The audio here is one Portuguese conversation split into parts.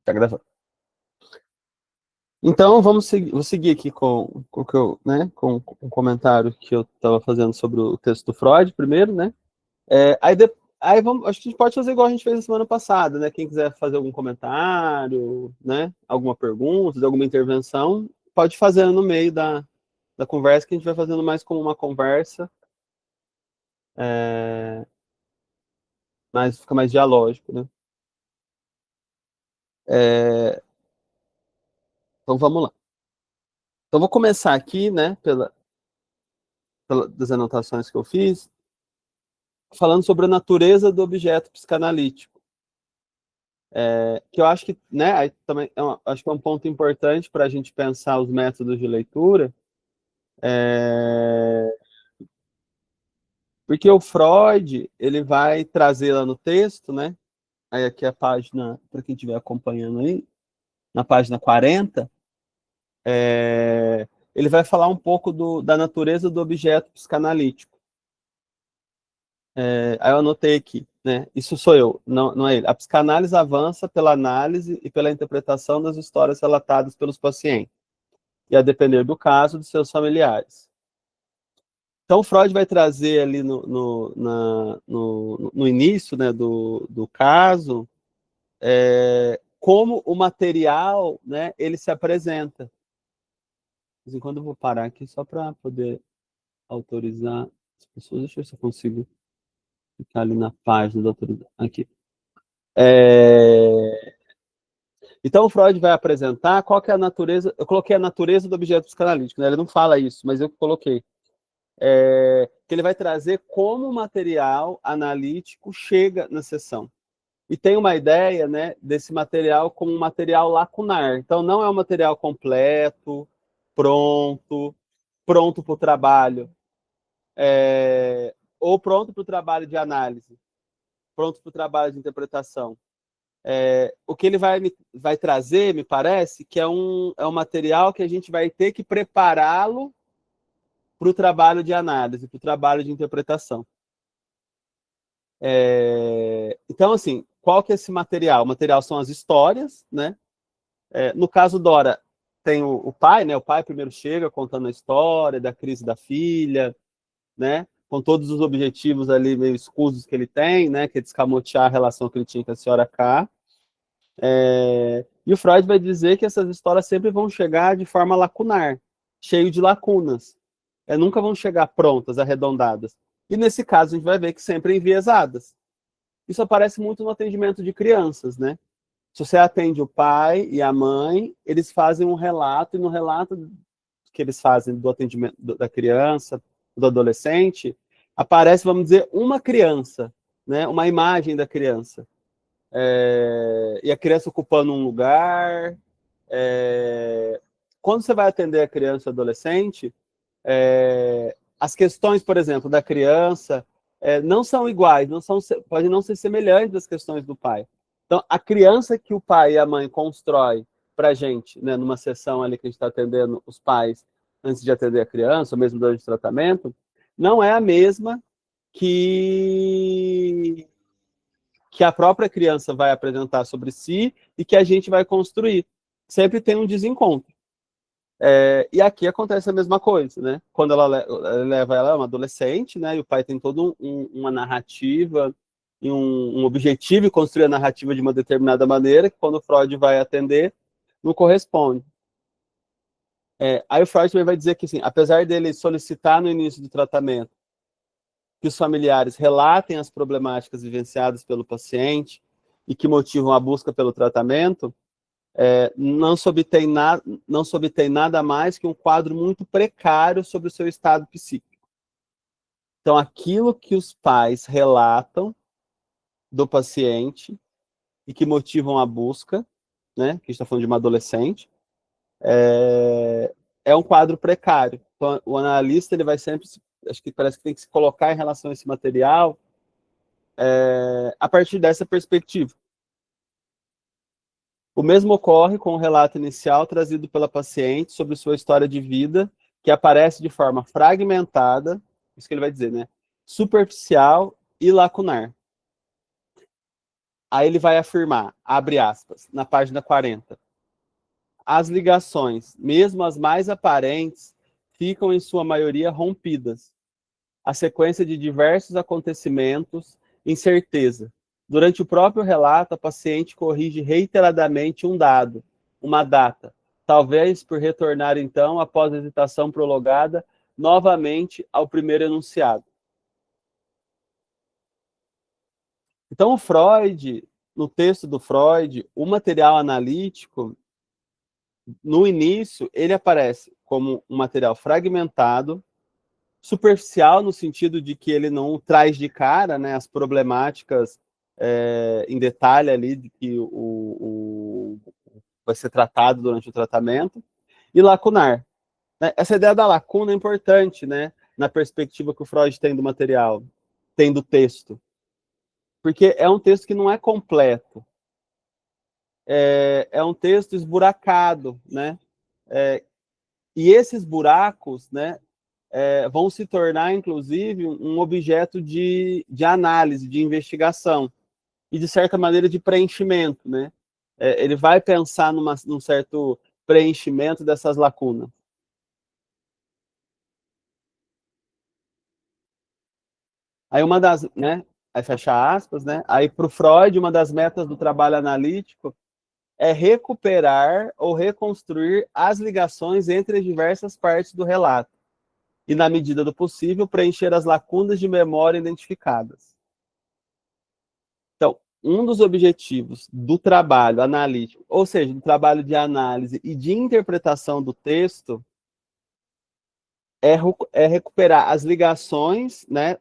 Tá gravando. Então, vou seguir aqui com, que eu, né, com um comentário que eu estava fazendo sobre o texto do Freud, primeiro, né? Aí acho que a gente pode fazer igual a gente fez na semana passada, né? Quem quiser fazer algum comentário, né? Alguma pergunta, alguma intervenção, pode fazer no meio da conversa, que a gente vai fazendo mais como uma conversa, mas fica mais dialógico, né? É, então, vamos lá. Então, vou começar aqui, né, das anotações que eu fiz, falando sobre a natureza do objeto psicanalítico, que eu acho que, né, aí também acho que é um ponto importante para a gente pensar os métodos de leitura, porque o Freud, ele vai trazer lá no texto, né, aí aqui a página, para quem estiver acompanhando aí, na página 40, ele vai falar um pouco da natureza do objeto psicanalítico. Aí eu anotei aqui, né? Isso sou eu, não é ele. A psicanálise avança pela análise e pela interpretação das histórias relatadas pelos pacientes, e a depender do caso de seus familiares. Então, Freud vai trazer ali no início, né, do caso, como o material, né, ele se apresenta. De vez em quando eu vou parar aqui só para poder autorizar as pessoas. Deixa eu ver se eu consigo ficar ali na página da autoridade. Aqui. Então, o Freud vai apresentar qual que é a natureza. Eu coloquei a natureza do objeto psicanalítico, né? Ele não fala isso, mas eu coloquei. Que ele vai trazer como o material analítico chega na sessão. E tem uma ideia, né, desse material como um material lacunar. Então, não é um material completo, pronto para o trabalho, ou pronto para o trabalho de análise, pronto para o trabalho de interpretação. O que ele vai trazer, me parece, que é um material que a gente vai ter que prepará-lo para o trabalho de análise, para o trabalho de interpretação. Então, assim, qual que é esse material? O material são as histórias, né? No caso Dora, tem o pai, né? O pai primeiro chega contando a história da crise da filha, né? Com todos os objetivos ali meio escusos que ele tem, né? Que é descamotear a relação que ele tinha com a senhora K. E o Freud vai dizer que essas histórias sempre vão chegar de forma lacunar, cheio de lacunas. Nunca vão chegar prontas, arredondadas. E nesse caso a gente vai ver que sempre enviesadas. Isso aparece muito no atendimento de crianças, né? Se você atende o pai e a mãe, eles fazem um relato, e no relato que eles fazem do atendimento da criança, do adolescente, aparece, vamos dizer, uma criança, né? Uma imagem da criança. E a criança ocupando um lugar. Quando você vai atender a criança e adolescente, as questões, por exemplo, da criança não são iguais, podem não ser semelhantes às questões do pai. Então, a criança que o pai e a mãe constrói para a gente, né, numa sessão ali que a gente está atendendo os pais antes de atender a criança, ou mesmo durante o tratamento, não é a mesma que a própria criança vai apresentar sobre si e que a gente vai construir. Sempre tem um desencontro. E aqui acontece a mesma coisa, né? Quando ela leva ela, é uma adolescente, né? E o pai tem toda uma narrativa e um objetivo de construir a narrativa de uma determinada maneira, que quando o Freud vai atender, não corresponde. Aí o Freud também vai dizer que, assim, apesar dele solicitar no início do tratamento que os familiares relatem as problemáticas vivenciadas pelo paciente e que motivam a busca pelo tratamento, não se obtém nada mais que um quadro muito precário sobre o seu estado psíquico. Então, aquilo que os pais relatam do paciente e que motivam a busca, né, que a gente está falando de uma adolescente, é um quadro precário. Então, o analista ele vai sempre, acho que parece que tem que se colocar em relação a esse material a partir dessa perspectiva. O mesmo ocorre com o relato inicial trazido pela paciente sobre sua história de vida, que aparece de forma fragmentada, isso que ele vai dizer, né? Superficial e lacunar. Aí ele vai afirmar, abre aspas, na página 40. As ligações, mesmo as mais aparentes, ficam em sua maioria rompidas. A sequência de diversos acontecimentos, incerteza. Durante o próprio relato, a paciente corrige reiteradamente um dado, uma data, talvez por retornar então, após a hesitação prolongada, novamente ao primeiro enunciado. Então, o Freud, no texto do Freud, o material analítico, no início, ele aparece como um material fragmentado, superficial, no sentido de que ele não traz de cara, né, as problemáticas em detalhe ali de que vai ser tratado durante o tratamento, e lacunar. Né? Essa ideia da lacuna é importante, né, na perspectiva que o Freud tem do material, tem do texto, porque é um texto que não é completo, é um texto esburacado, né, e esses buracos, né, vão se tornar, inclusive, um objeto de análise, de investigação, e, de certa maneira, de preenchimento, né? Ele vai pensar num certo preenchimento dessas lacunas. Aí uma das, né? Aí fecha aspas, né? Aí para o Freud, uma das metas do trabalho analítico é recuperar ou reconstruir as ligações entre as diversas partes do relato e, na medida do possível, preencher as lacunas de memória identificadas. Então, um dos objetivos do trabalho analítico, ou seja, do trabalho de análise e de interpretação do texto, é recuperar as ligações, né?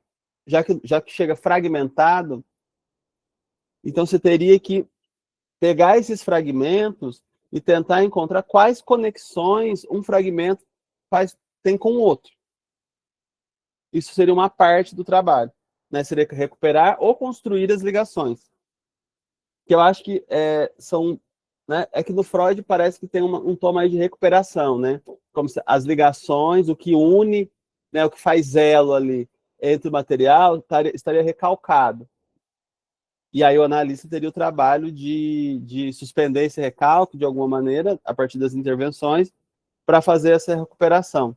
Já que chega fragmentado, então você teria que pegar esses fragmentos e tentar encontrar quais conexões um fragmento tem com o outro. Isso seria uma parte do trabalho, né? Seria recuperar ou construir as ligações. Que eu acho que são, né, é que no Freud parece que tem um tom mais de recuperação, né? Como se as ligações, o que une, né, o que faz elo ali entre o material estaria recalcado. E aí o analista teria o trabalho de suspender esse recalque de alguma maneira, a partir das intervenções, para fazer essa recuperação.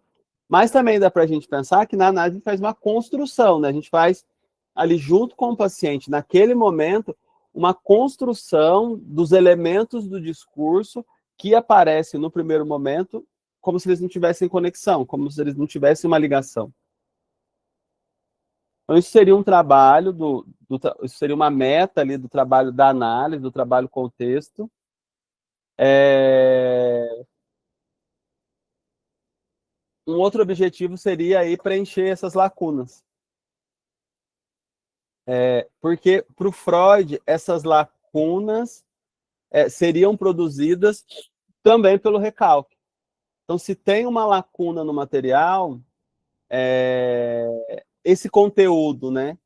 Mas também dá para a gente pensar que na análise a gente faz uma construção, né? A gente faz ali junto com o paciente, naquele momento, uma construção dos elementos do discurso que aparecem no primeiro momento como se eles não tivessem conexão, como se eles não tivessem uma ligação. Então, isso seria um trabalho, isso seria uma meta ali do trabalho da análise, do trabalho contexto. Um outro objetivo seria aí preencher essas lacunas. Porque para o Freud, essas lacunas seriam produzidas também pelo recalque. Então, se tem uma lacuna no material, esse conteúdo, né,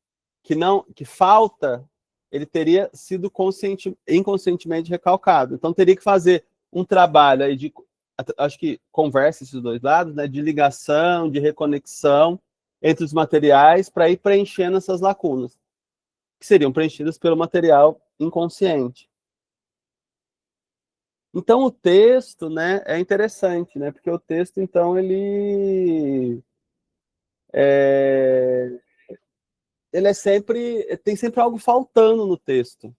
que falta, ele teria sido inconscientemente recalcado. Então, teria que fazer um trabalho aí acho que conversa esses dois lados, né, de ligação, de reconexão entre os materiais para ir preenchendo essas lacunas, que seriam preenchidas pelo material inconsciente. Então, o texto, né, é interessante, né, porque o texto, então, ele tem sempre algo faltando no texto.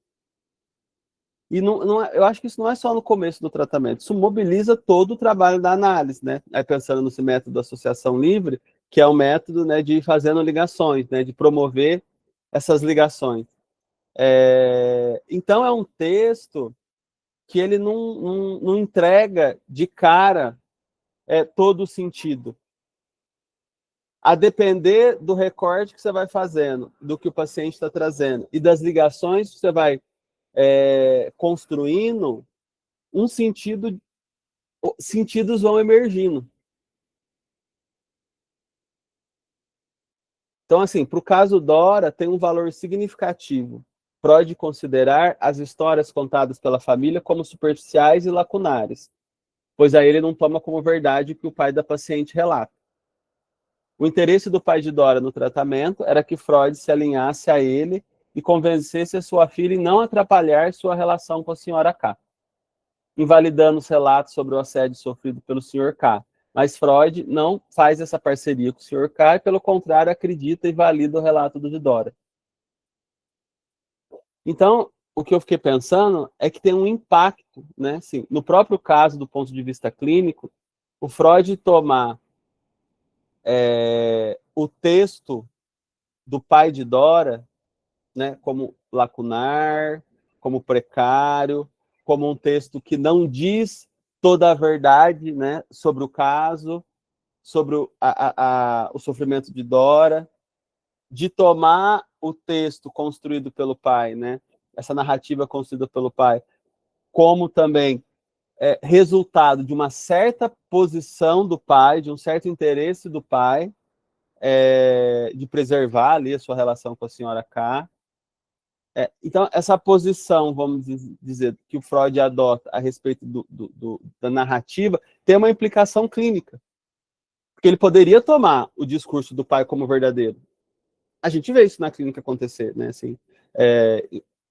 E eu acho que isso não é só no começo do tratamento, isso mobiliza todo o trabalho da análise, né? Aí pensando nesse método da associação livre, que é o método, né, de ir fazendo ligações, né, de promover essas ligações. Então, é um texto que ele não entrega de cara todo o sentido. A depender do recorte que você vai fazendo, do que o paciente está trazendo e das ligações que você vai construindo, sentidos vão emergindo. Então, assim, para o caso Dora, tem um valor significativo. Pode considerar as histórias contadas pela família como superficiais e lacunares, pois aí ele não toma como verdade o que o pai da paciente relata. O interesse do pai de Dora no tratamento era que Freud se alinhasse a ele e convencesse a sua filha em não atrapalhar sua relação com a senhora K, invalidando os relatos sobre o assédio sofrido pelo senhor K. Mas Freud não faz essa parceria com o senhor K e, pelo contrário, acredita e valida o relato do Dora. Então, o que eu fiquei pensando é que tem um impacto, né? Assim, no próprio caso, do ponto de vista clínico, o Freud tomar o texto do pai de Dora, né, como lacunar, como precário, como um texto que não diz toda a verdade, né, sobre o caso, sobre o sofrimento de Dora, de tomar o texto construído pelo pai, né, essa narrativa construída pelo pai, como também resultado de uma certa posição do pai, de um certo interesse do pai, de preservar ali a sua relação com a senhora K. Então, essa posição, vamos dizer, que o Freud adota a respeito da narrativa, tem uma implicação clínica. Porque ele poderia tomar o discurso do pai como verdadeiro. A gente vê isso na clínica acontecer, né? Assim,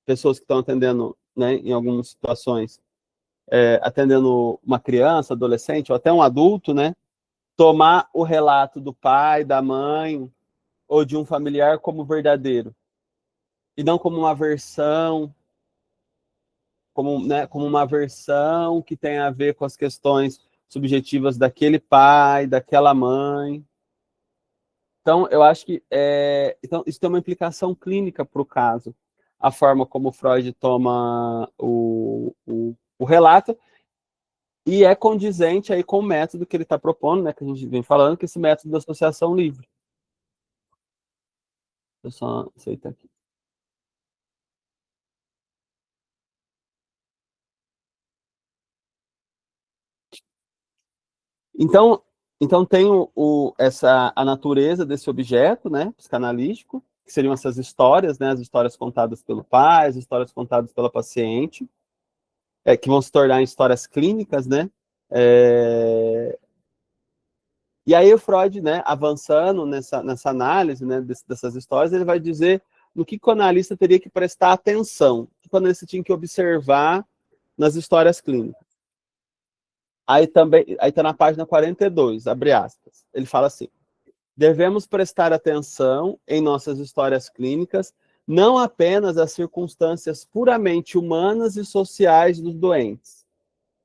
pessoas que estão atendendo, né, em algumas situações, atendendo uma criança, adolescente, ou até um adulto, né? Tomar o relato do pai, da mãe, ou de um familiar como verdadeiro. E não como uma versão, como uma versão que tem a ver com as questões subjetivas daquele pai, daquela mãe. Então, eu acho que então, isso tem uma implicação clínica para o caso, a forma como Freud toma o relato, e é condizente aí com o método que ele está propondo, né, que a gente vem falando, que é esse método da associação livre. Eu só aceitar aqui. Então tem a natureza desse objeto, né, psicanalítico, que seriam essas histórias, né, as histórias contadas pelo pai, as histórias contadas pela paciente, que vão se tornar histórias clínicas, né? E aí o Freud, né, avançando nessa análise, né, dessas histórias, ele vai dizer no que o analista teria que prestar atenção, o que o analista tinha que observar nas histórias clínicas. Aí está na página 42, abre aspas. Ele fala assim: devemos prestar atenção em nossas histórias clínicas não apenas às circunstâncias puramente humanas e sociais dos doentes,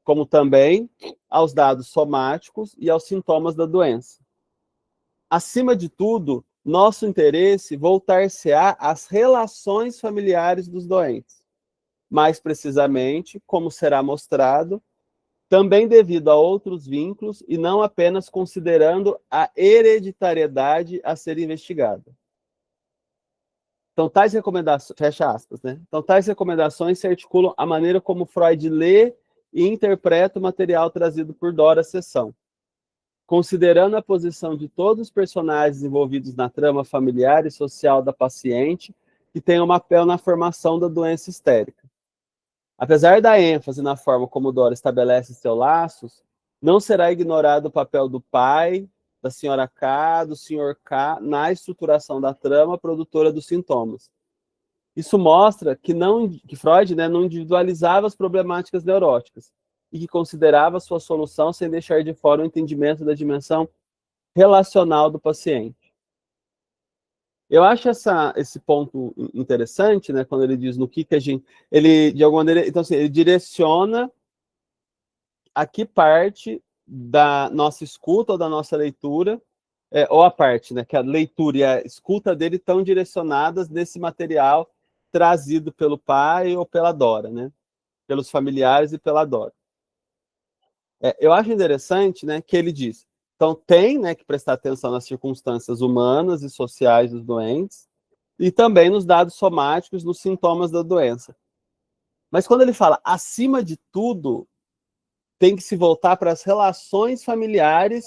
como também aos dados somáticos e aos sintomas da doença. Acima de tudo, nosso interesse voltar-se-á às relações familiares dos doentes. Mais precisamente, como será mostrado, também devido a outros vínculos e não apenas considerando a hereditariedade a ser investigada. Então, tais recomendações, fecha aspas, né? Então, tais recomendações se articulam a maneira como Freud lê e interpreta o material trazido por Dora à sessão, considerando a posição de todos os personagens envolvidos na trama familiar e social da paciente, que tem um papel na formação da doença histérica. Apesar da ênfase na forma como Dora estabelece seus laços, não será ignorado o papel do pai, da senhora K, do senhor K, na estruturação da trama produtora dos sintomas. Isso mostra que Freud, né, não individualizava as problemáticas neuróticas e que considerava sua solução sem deixar de fora o entendimento da dimensão relacional do paciente. Eu acho esse ponto interessante, né, quando ele diz no que a gente... Ele, de alguma maneira, então, assim, ele direciona a que parte da nossa escuta ou da nossa leitura, ou a parte, né, que a leitura e a escuta dele estão direcionadas nesse material trazido pelo pai ou pela Dora, né, pelos familiares e pela Dora. Eu acho interessante, né, que ele diz, então tem, né, que prestar atenção nas circunstâncias humanas e sociais dos doentes e também nos dados somáticos, nos sintomas da doença. Mas quando ele fala, acima de tudo, tem que se voltar para as relações familiares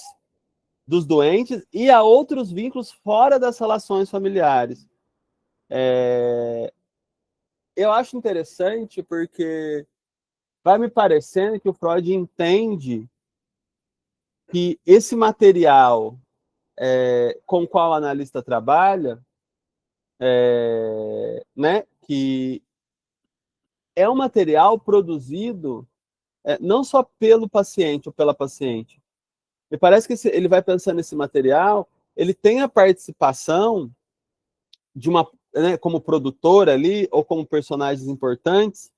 dos doentes e a outros vínculos fora das relações familiares. Eu acho interessante porque vai me parecendo que o Freud entende que esse material com o qual o analista trabalha né, que é um material produzido não só pelo paciente ou pela paciente. Me parece que ele vai pensando nesse material, ele tem a participação de uma, né, como produtor ali, ou como personagens importantes,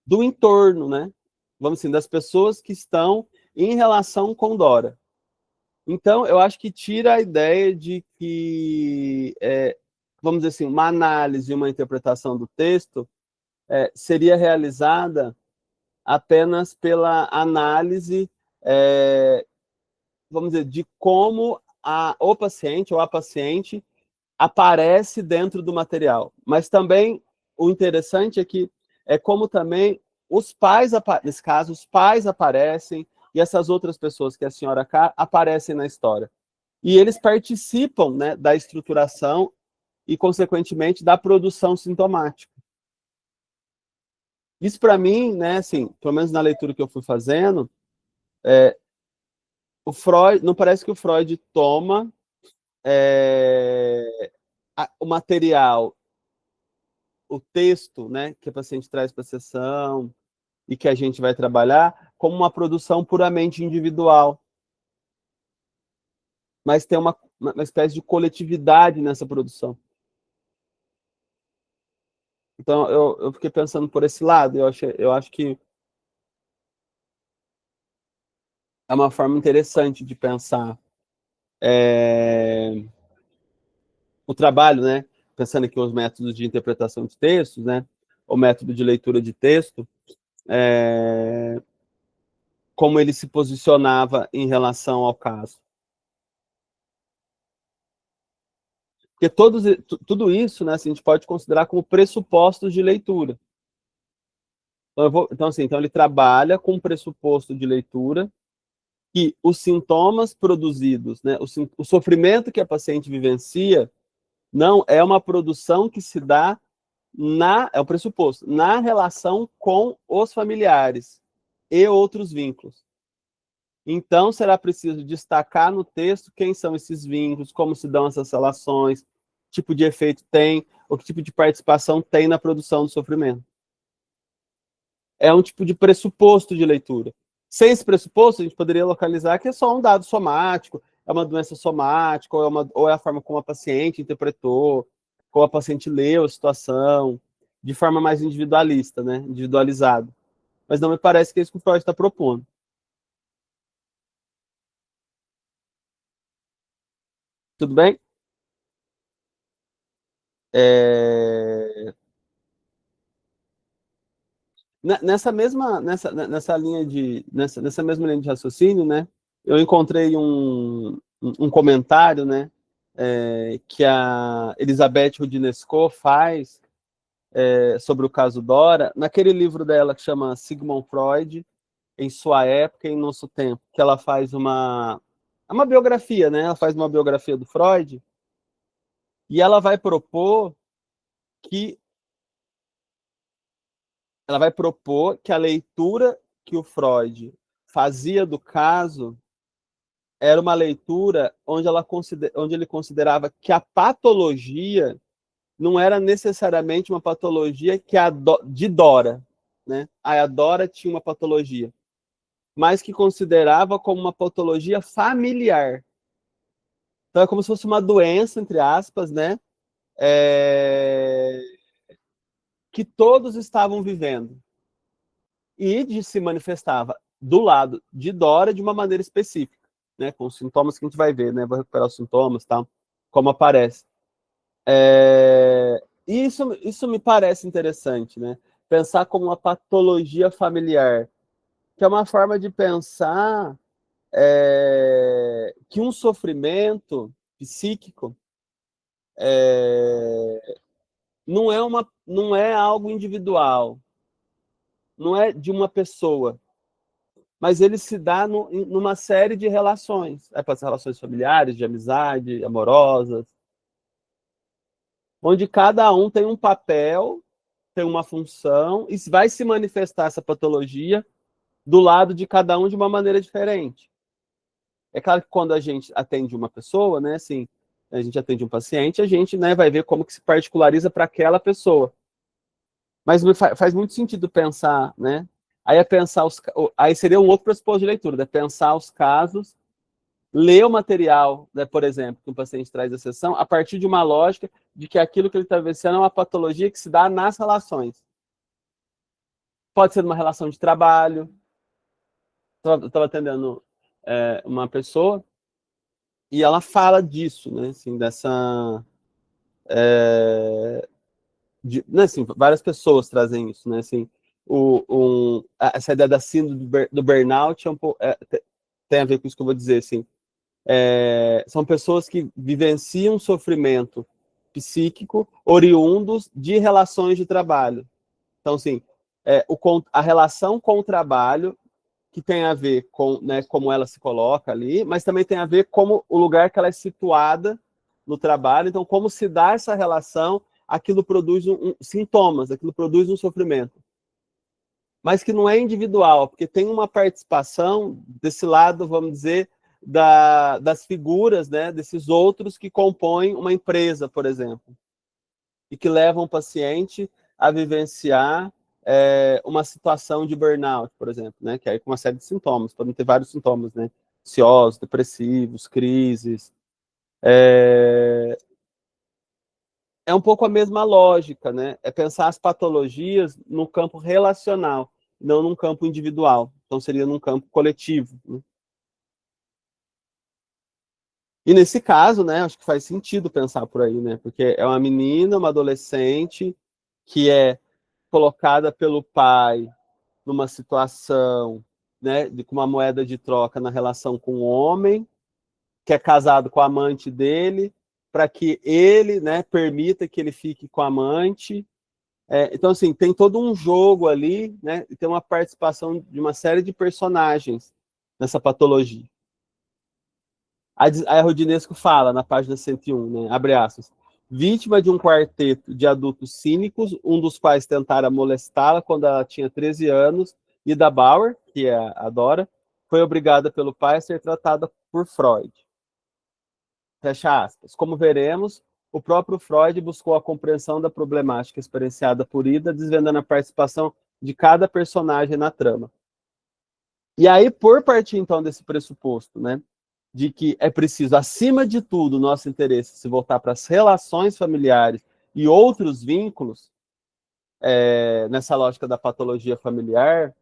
do entorno, né? Vamos assim, das pessoas que estão em relação com Dora. Então, eu acho que tira a ideia de que, vamos dizer assim, uma análise e uma interpretação do texto seria realizada apenas pela análise, vamos dizer, de como o paciente ou a paciente aparece dentro do material. Mas também o interessante é que como também os pais, nesse caso, os pais aparecem e essas outras pessoas que a senhora K aparecem na história. E eles participam, né, da estruturação e, consequentemente, da produção sintomática. Isso, para mim, né, assim, pelo menos na leitura que eu fui fazendo, o Freud, não parece que o Freud toma o material, o texto, né, que a paciente traz para a sessão e que a gente vai trabalhar, como uma produção puramente individual. Mas tem uma espécie de coletividade nessa produção. Então, eu fiquei pensando por esse lado. Eu acho que é uma forma interessante de pensar o trabalho, né? Pensando aqui os métodos de interpretação de textos, né? O método de leitura de texto, como ele se posicionava em relação ao caso. Porque tudo isso, né, assim, a gente pode considerar como pressupostos de leitura. Então, ele trabalha com um pressuposto de leitura que os sintomas produzidos, né, o sofrimento que a paciente vivencia, não é uma produção que se dá é o pressuposto, na relação com os familiares e outros vínculos. Então, será preciso destacar no texto quem são esses vínculos, como se dão essas relações, que tipo de efeito tem, ou que tipo de participação tem na produção do sofrimento. É um tipo de pressuposto de leitura. Sem esse pressuposto, a gente poderia localizar que é só um dado somático, é uma doença somática, ou é a forma como a paciente interpretou, como a paciente leu a situação, de forma mais individualista, né? Individualizada. Mas não me parece que é isso que o Freud está propondo. Tudo bem? É... Nessa mesma linha de raciocínio, né, eu encontrei um comentário, né, que a Elizabeth Roudinesco faz sobre o caso Dora, naquele livro dela que chama Sigmund Freud, em sua época e em nosso tempo, que ela faz uma biografia, né, ela faz uma biografia do Freud, e que ela vai propor que a leitura que o Freud fazia do caso era uma leitura onde ele considerava que a patologia não era necessariamente uma patologia de Dora, né? A Dora tinha uma patologia, mas que considerava como uma patologia familiar. Então é como se fosse uma doença, entre aspas, né? Que todos estavam vivendo. E se manifestava do lado de Dora de uma maneira específica, né? Com os sintomas que a gente vai ver, né? Vou recuperar os sintomas, tá? Como aparece. E isso me parece interessante, né? Pensar como uma patologia familiar, que é uma forma de pensar que um sofrimento psíquico não é algo individual, não é de uma pessoa, mas ele se dá numa série de relações. Pode ser relações familiares, de amizade, amorosas, onde cada um tem um papel, tem uma função, e vai se manifestar essa patologia do lado de cada um de uma maneira diferente. É claro que quando a gente atende uma pessoa, né, assim, a gente atende um paciente, a gente, né, vai ver como que se particulariza para aquela pessoa. Mas faz muito sentido pensar, né? Aí é pensar aí seria um outro pressuposto de leitura, né? Pensar os casos, ler o material, né, por exemplo, que o paciente traz da sessão, a partir de uma lógica de que aquilo que ele está vivenciando é uma patologia que se dá nas relações. Pode ser uma relação de trabalho. Eu estava atendendo uma pessoa e ela fala disso, né? Assim, dessa... né, assim, várias pessoas trazem isso, né? Assim, essa ideia da síndrome do burnout tem a ver com isso que eu vou dizer, assim. São pessoas que vivenciam sofrimento psíquico oriundos de relações de trabalho. Então, assim, a relação com o trabalho, que tem a ver com, né, como ela se coloca ali, mas também tem a ver com o lugar que ela é situada no trabalho. Então, como se dá essa relação, aquilo produz sintomas, aquilo produz um sofrimento. Mas que não é individual, porque tem uma participação desse lado, vamos dizer, das figuras, né, desses outros que compõem uma empresa, por exemplo, e que levam o paciente a vivenciar uma situação de burnout, por exemplo, né, que aí com uma série de sintomas, podem ter vários sintomas, né, ansiosos, depressivos, crises. É um pouco a mesma lógica, né? É pensar as patologias no campo relacional, não num campo individual. Então, seria num campo coletivo, né? E nesse caso, né, acho que faz sentido pensar por aí, né? Porque é uma menina, uma adolescente, que é colocada pelo pai numa situação, né, com uma moeda de troca na relação com o homem, que é casado com a amante dele, para que ele, né, permita que ele fique com a amante. Então, assim, tem todo um jogo ali, né, e tem uma participação de uma série de personagens nessa patologia. A Rodinesco fala, na página 101, né, abre aspas, vítima de um quarteto de adultos cínicos, um dos quais tentara molestá-la quando ela tinha 13 anos, Ida Bauer, que é a Dora, foi obrigada pelo pai a ser tratada por Freud. Fecha aspas. Como veremos, o próprio Freud buscou a compreensão da problemática experienciada por Ida, desvendando a participação de cada personagem na trama. E aí, por partir, então, desse pressuposto, né, de que é preciso, acima de tudo, o nosso interesse se voltar para as relações familiares e outros vínculos, nessa lógica da patologia familiar,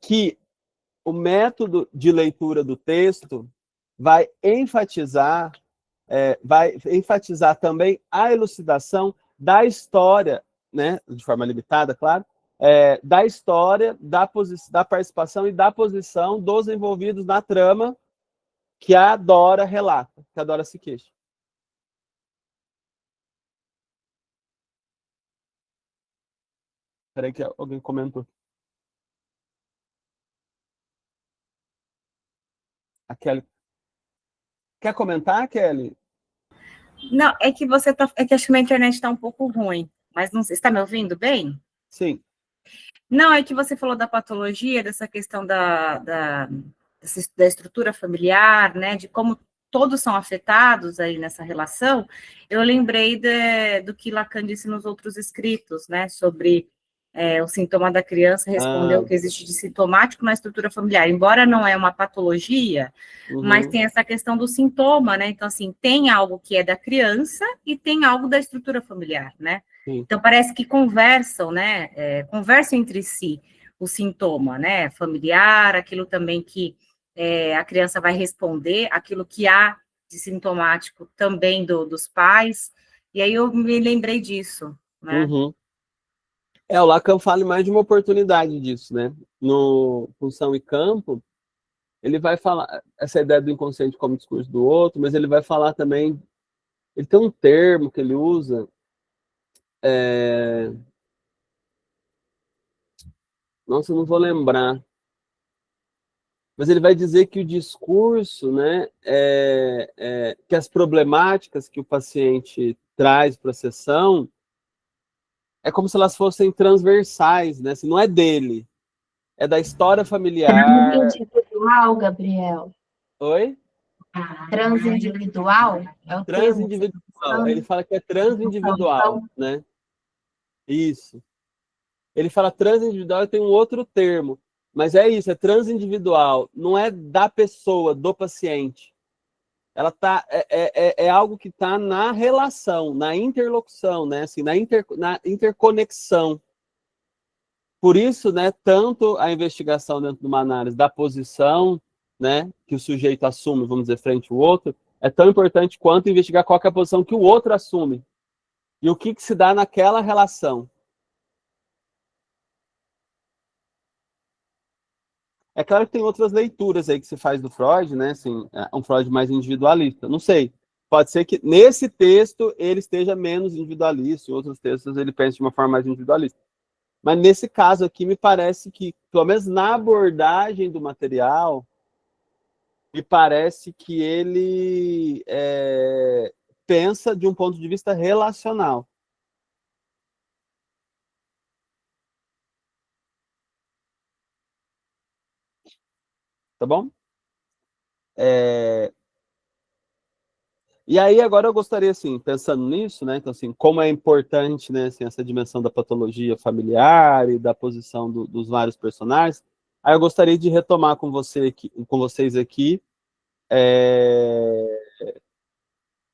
que o método de leitura do texto vai enfatizar também a elucidação da história, né, de forma limitada, claro, da história, da participação e da posição dos envolvidos na trama que a Dora relata, que a Dora se queixa. Espera aí que alguém comentou. A Kelly. Quer comentar, Kelly? Não, é que é que acho que minha internet está um pouco ruim, mas não sei, está me ouvindo bem? Sim. Não, é que você falou da patologia, dessa questão da estrutura familiar, né, de como todos são afetados aí nessa relação. Eu lembrei do que Lacan disse nos outros escritos, né, sobre o sintoma da criança respondeu o que existe de sintomático na estrutura familiar, embora não é uma patologia, mas tem essa questão do sintoma, né? Então, assim, tem algo que é da criança e tem algo da estrutura familiar, né? Sim. Então, parece que conversam, né? Conversam entre si o sintoma, né? Familiar, aquilo também que a criança vai responder, aquilo que há de sintomático também dos pais. E aí eu me lembrei disso, né? O Lacan fala mais de uma oportunidade disso, né? No Função e Campo, ele vai falar essa ideia do inconsciente como discurso do outro, mas ele vai falar também, ele tem um termo que ele usa, nossa, eu não vou lembrar, mas ele vai dizer que o discurso, né, que as problemáticas que o paciente traz para a sessão é como se elas fossem transversais, né? Assim, não é dele, é da história familiar. Individual, Gabriel. Oi? Transindividual é o termo? Transindividual. Ele fala que é transindividual, né? Isso. Ele fala transindividual e tem um outro termo. Mas é isso, é transindividual. Não é da pessoa, do paciente. Ela tá, é algo que está na relação, na interlocução, né? Assim, na interconexão. Por isso, né, tanto a investigação dentro de uma análise da posição, né, que o sujeito assume, vamos dizer, frente ao outro, é tão importante quanto investigar qual é a posição que o outro assume. E o que se dá naquela relação. É claro que tem outras leituras aí que se faz do Freud, né? Assim, um Freud mais individualista. Não sei. Pode ser que nesse texto ele esteja menos individualista, em outros textos ele pense de uma forma mais individualista. Mas nesse caso aqui, me parece que, pelo menos na abordagem do material, me parece que ele pensa de um ponto de vista relacional. Tá bom? E aí, agora eu gostaria, assim, pensando nisso, né, então, assim, como é importante, né, assim, essa dimensão da patologia familiar e da posição dos vários personagens, aí eu gostaria de retomar com vocês aqui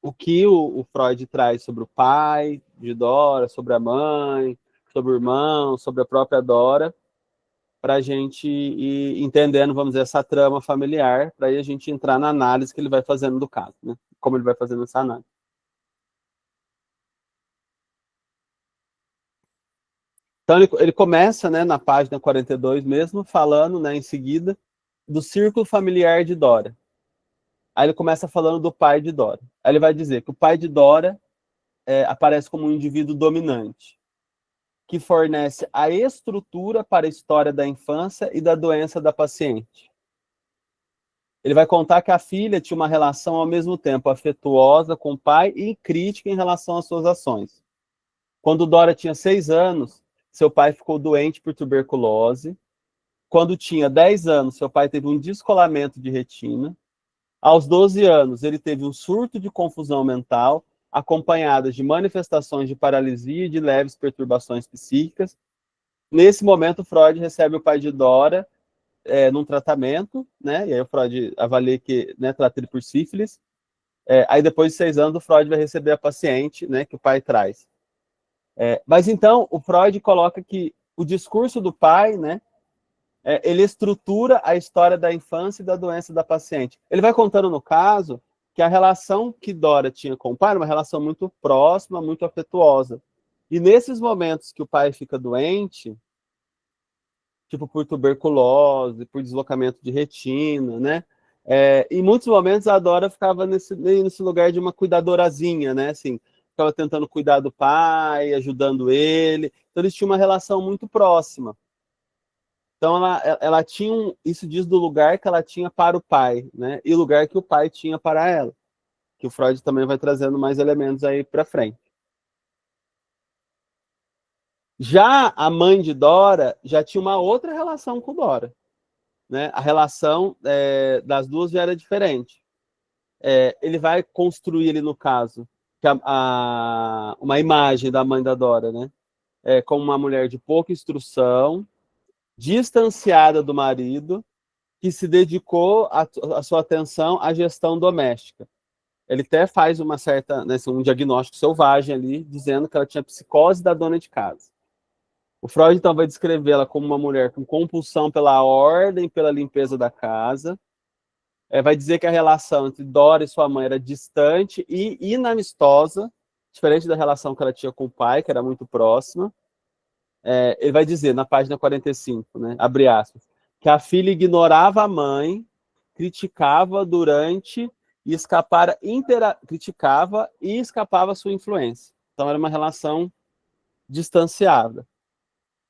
o que o Freud traz sobre o pai de Dora, sobre a mãe, sobre o irmão, sobre a própria Dora, para a gente ir entendendo, vamos dizer, essa trama familiar, para aí a gente entrar na análise que ele vai fazendo do caso, né, como ele vai fazendo essa análise. Então, ele começa, né, na página 42 mesmo, falando, né, em seguida, do círculo familiar de Dora. Aí ele começa falando do pai de Dora. Aí ele vai dizer que o pai de Dora aparece como um indivíduo dominante, que fornece a estrutura para a história da infância e da doença da paciente. Ele vai contar que a filha tinha uma relação ao mesmo tempo afetuosa com o pai e crítica em relação às suas ações. Quando Dora tinha 6 anos, seu pai ficou doente por tuberculose. Quando tinha 10 anos, seu pai teve um descolamento de retina. Aos 12 anos, ele teve um surto de confusão mental, acompanhada de manifestações de paralisia e de leves perturbações psíquicas. Nesse momento, Freud recebe o pai de Dora num tratamento, né? E aí o Freud avalia que, né, trata ele por sífilis. Aí depois de 6 anos, o Freud vai receber a paciente, né, que o pai traz. Mas então, o Freud coloca que o discurso do pai, né, ele estrutura a história da infância e da doença da paciente. Ele vai contando, no caso, que a relação que Dora tinha com o pai era uma relação muito próxima, muito afetuosa. E nesses momentos que o pai fica doente, tipo por tuberculose, por deslocamento de retina, né? Em muitos momentos a Dora ficava nesse lugar de uma cuidadorazinha, né? Assim, ficava tentando cuidar do pai, ajudando ele. Então eles tinham uma relação muito próxima. Então ela tinha isso diz do lugar que ela tinha para o pai, né? E o lugar que o pai tinha para ela, que o Freud também vai trazendo mais elementos aí para frente. Já a mãe de Dora já tinha uma outra relação com Dora, né? A relação das duas já era diferente. Ele vai construir ali, no caso, que uma imagem da mãe da Dora, né? Como uma mulher de pouca instrução, distanciada do marido, que se dedicou a sua atenção à gestão doméstica. Ele até faz uma certa, né, um diagnóstico selvagem ali, dizendo que ela tinha psicose da dona de casa. O Freud, então, vai descrevê-la como uma mulher com compulsão pela ordem, pela limpeza da casa. Vai dizer que a relação entre Dora e sua mãe era distante e inamistosa, diferente da relação que ela tinha com o pai, que era muito próxima. Ele vai dizer, na página 45, né, abre aspas, que a filha ignorava a mãe, criticava durante e criticava e escapava a sua influência. Então era uma relação distanciada.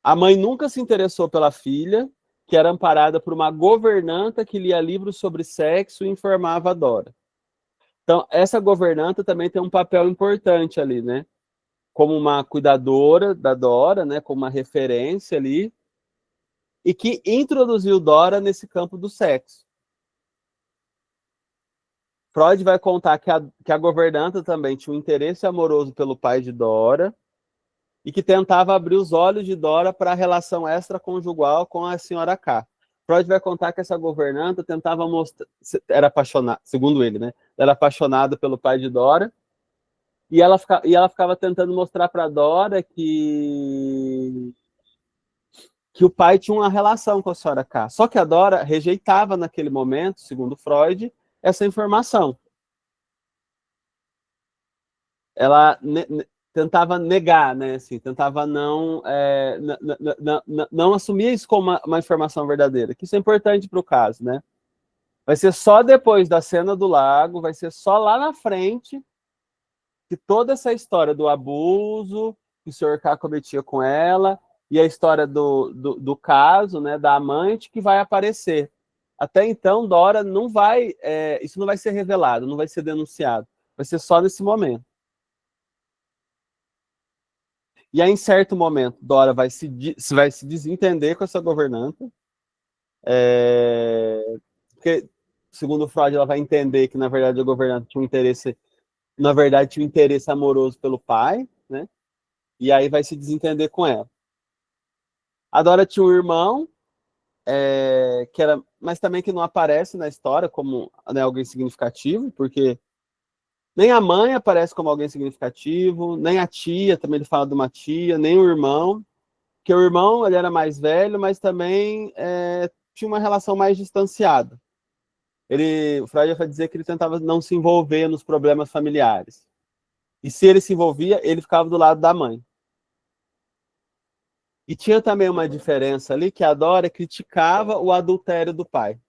A mãe nunca se interessou pela filha, que era amparada por uma governanta que lia livros sobre sexo e informava a Dora. Então, essa governanta também tem um papel importante ali, né? Como uma cuidadora da Dora, né? Como uma referência ali, e que introduziu Dora nesse campo do sexo. Freud vai contar que a governanta também tinha um interesse amoroso pelo pai de Dora e que tentava abrir os olhos de Dora para a relação extraconjugal com a senhora K. Freud vai contar que essa governanta tentava mostrar, era apaixonada, segundo ele, né? Era apaixonada pelo pai de Dora e ela ficava tentando mostrar para Dora que o pai tinha uma relação com a senhora K. Só que a Dora rejeitava naquele momento, segundo Freud, essa informação. Ela tentava negar, né? Assim, tentava não assumir isso como uma informação verdadeira, que isso é importante para o caso, né? Vai ser só depois da cena do lago, vai ser só lá na frente que toda essa história do abuso que o Sr. K cometia com ela e a história do caso, né, da amante, que vai aparecer. Até então, Dora não vai, isso não vai ser revelado, não vai ser denunciado, vai ser só nesse momento. E aí, em certo momento, Dora vai se desentender com essa governanta, porque, segundo Freud, ela vai entender que, na verdade, a governanta tinha um interesse, amoroso pelo pai, né? E aí vai se desentender com ela. A Dora tinha um irmão, que era, mas também que não aparece na história como, né, alguém significativo, porque nem a mãe aparece como alguém significativo, nem a tia, também ele fala de uma tia, nem o irmão, que o irmão ele era mais velho, mas também tinha uma relação mais distanciada. O Freud vai dizer que ele tentava não se envolver nos problemas familiares. E se ele se envolvia, ele ficava do lado da mãe. E tinha também uma diferença ali, que a Dora criticava o adultério do pai.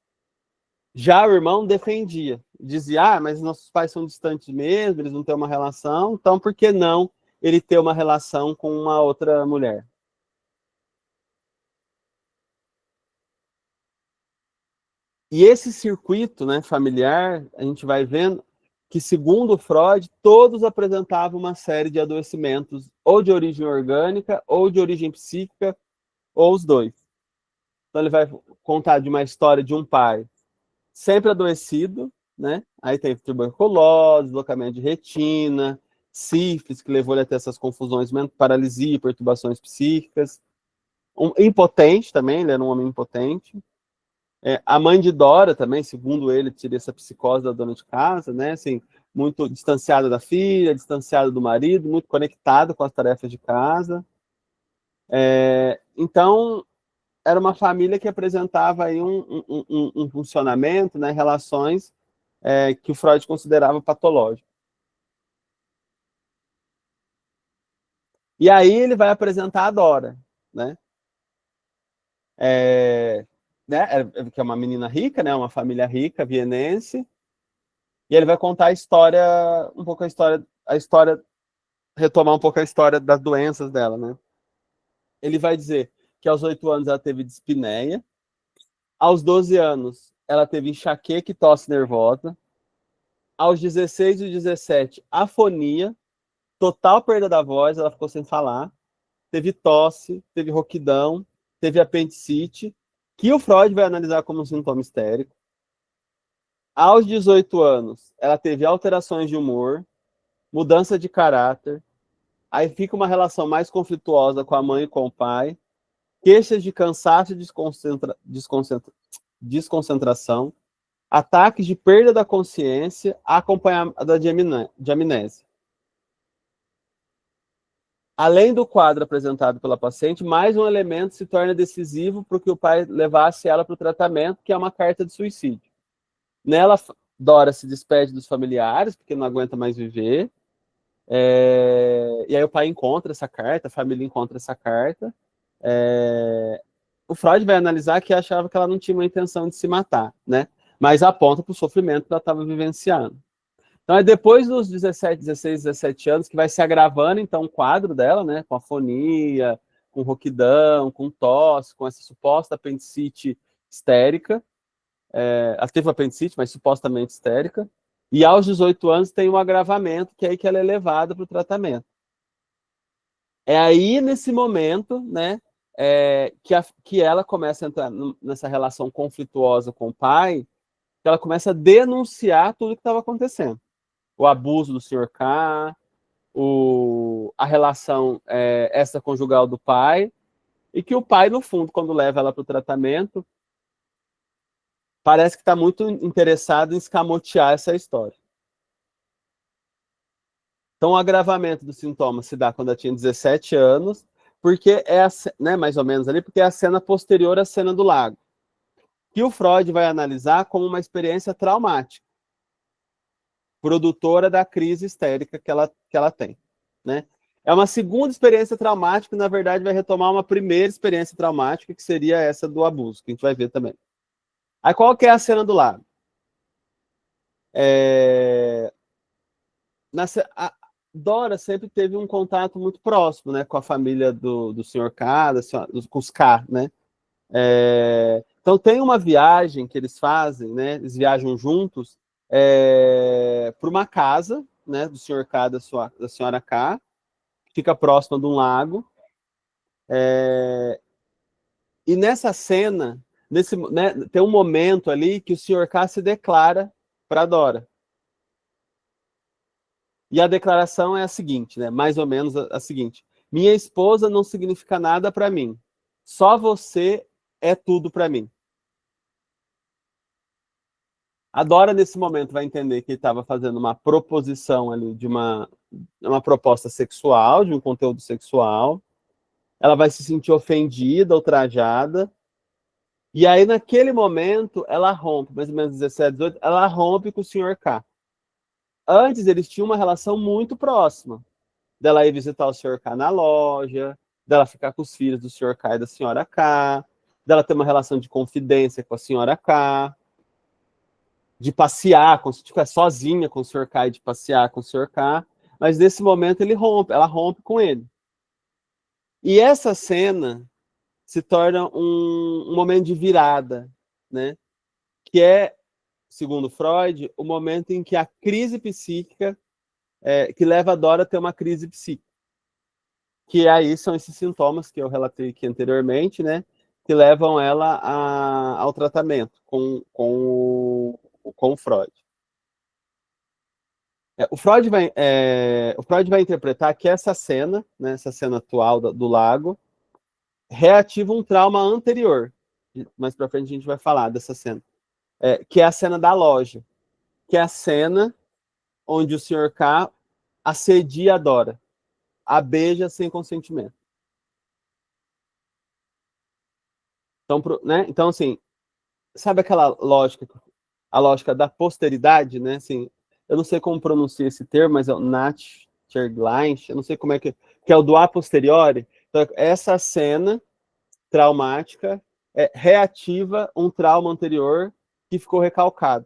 Já o irmão defendia. Dizia, mas nossos pais são distantes mesmo, eles não têm uma relação, então por que não ele ter uma relação com uma outra mulher? E esse circuito, né, familiar, a gente vai vendo que, segundo Freud, todos apresentavam uma série de adoecimentos, ou de origem orgânica, ou de origem psíquica, ou os dois. Então ele vai contar de uma história de um pai sempre adoecido, né? Aí tem tuberculose, deslocamento de retina, sífilis, que levou ele a ter essas confusões, paralisia, perturbações psíquicas. Impotente também, ele era um homem impotente. A mãe de Dora também, segundo ele, teria essa psicose da dona de casa, né? Assim, muito distanciada da filha, distanciada do marido, muito conectada com as tarefas de casa. Então, era uma família que apresentava aí um funcionamento, né? Relações que o Freud considerava patológico. E aí ele vai apresentar a Dora, né? Que é uma menina rica, né? Uma família rica, vienense. E ele vai contar a história, retomar um pouco a história das doenças dela, né? Ele vai dizer que aos 8 anos ela teve dispneia, aos 12 anos ela teve enxaqueca e tosse nervosa, aos 16 e 17, afonia, total perda da voz, ela ficou sem falar, teve tosse, teve rouquidão, teve apendicite, que o Freud vai analisar como um sintoma histérico. Aos 18 anos, ela teve alterações de humor, mudança de caráter, aí fica uma relação mais conflituosa com a mãe e com o pai, queixas de cansaço e desconcentração, ataques de perda da consciência, acompanhada de amnésia. Além do quadro apresentado pela paciente, mais um elemento se torna decisivo para que o pai levasse ela para o tratamento, que é uma carta de suicídio. Nela, Dora se despede dos familiares, porque não aguenta mais viver. E aí o pai encontra essa carta, a família encontra essa carta. O Freud vai analisar que achava que ela não tinha uma intenção de se matar, né? Mas aponta para o sofrimento que ela estava vivenciando. Então é depois dos 16, 17 anos que vai se agravando, então, o quadro dela, né? Com afonia, com rouquidão, com tosse, com essa suposta apendicite histérica. Ela teve apendicite, mas supostamente histérica. E aos 18 anos tem um agravamento, que é aí que ela é levada para o tratamento. É aí, nesse momento, né, que ela começa a entrar nessa relação conflituosa com o pai, ela começa a denunciar tudo que estava acontecendo. O abuso do Sr. K, a relação extraconjugal do pai, e que o pai, no fundo, quando leva ela para o tratamento, parece que está muito interessado em escamotear essa história. Então, o agravamento dos sintomas se dá quando ela tinha 17 anos, porque né, mais ou menos ali, porque é a cena posterior à cena do lago, que o Freud vai analisar como uma experiência traumática, produtora da crise histérica que ela tem, né? É uma segunda experiência traumática, que, na verdade, vai retomar uma primeira experiência traumática, que seria essa do abuso, que a gente vai ver também. Aí, qual que é a cena do lago? A Dora sempre teve um contato muito próximo, né, com a família do Sr. K, com os K, né? Então, tem uma viagem que eles fazem, né? Eles viajam juntos para uma casa, né, do Sr. K, da Sra. K, que fica próxima de um lago. E nessa cena, né, tem um momento ali que o Sr. K se declara para Dora. E a declaração é a seguinte, né? Mais ou menos a seguinte: minha esposa não significa nada para mim. Só você é tudo para mim. A Dora, nesse momento, vai entender que ele estava fazendo uma proposição ali de uma proposta sexual, de um conteúdo sexual. Ela vai se sentir ofendida, ultrajada. E aí, naquele momento, ela rompe, mais ou menos 17, 18, ela rompe com o Sr. K. Antes, eles tinham uma relação muito próxima. Dela ir visitar o Sr. K na loja, dela ficar com os filhos do Sr. K e da Sra. K, dela ter uma relação de confidência com a Sra. K, de passear, de ficar sozinha com o Sr. K e de passear com o Sr. K, mas nesse momento ela rompe com ele. E essa cena se torna um momento de virada, né? Que é, segundo Freud, o momento em que a crise psíquica, que leva a Dora a ter uma crise psíquica. Que aí são esses sintomas que eu relatei aqui anteriormente, né? Que levam ela ao tratamento com o Freud. O Freud vai interpretar que essa cena, né, essa cena atual do lago, reativa um trauma anterior. Mais para frente a gente vai falar dessa cena. Que é a cena da loja. Que é a cena onde o Sr. K assedia a Dora. A beija sem consentimento. Então, né? Então, assim, sabe aquela lógica, a lógica da posteridade, né? Assim, eu não sei como pronuncia esse termo, mas é o Nachtschlergleich, eu não sei como que é o do a posteriori. Então, essa cena traumática reativa um trauma anterior que ficou recalcado.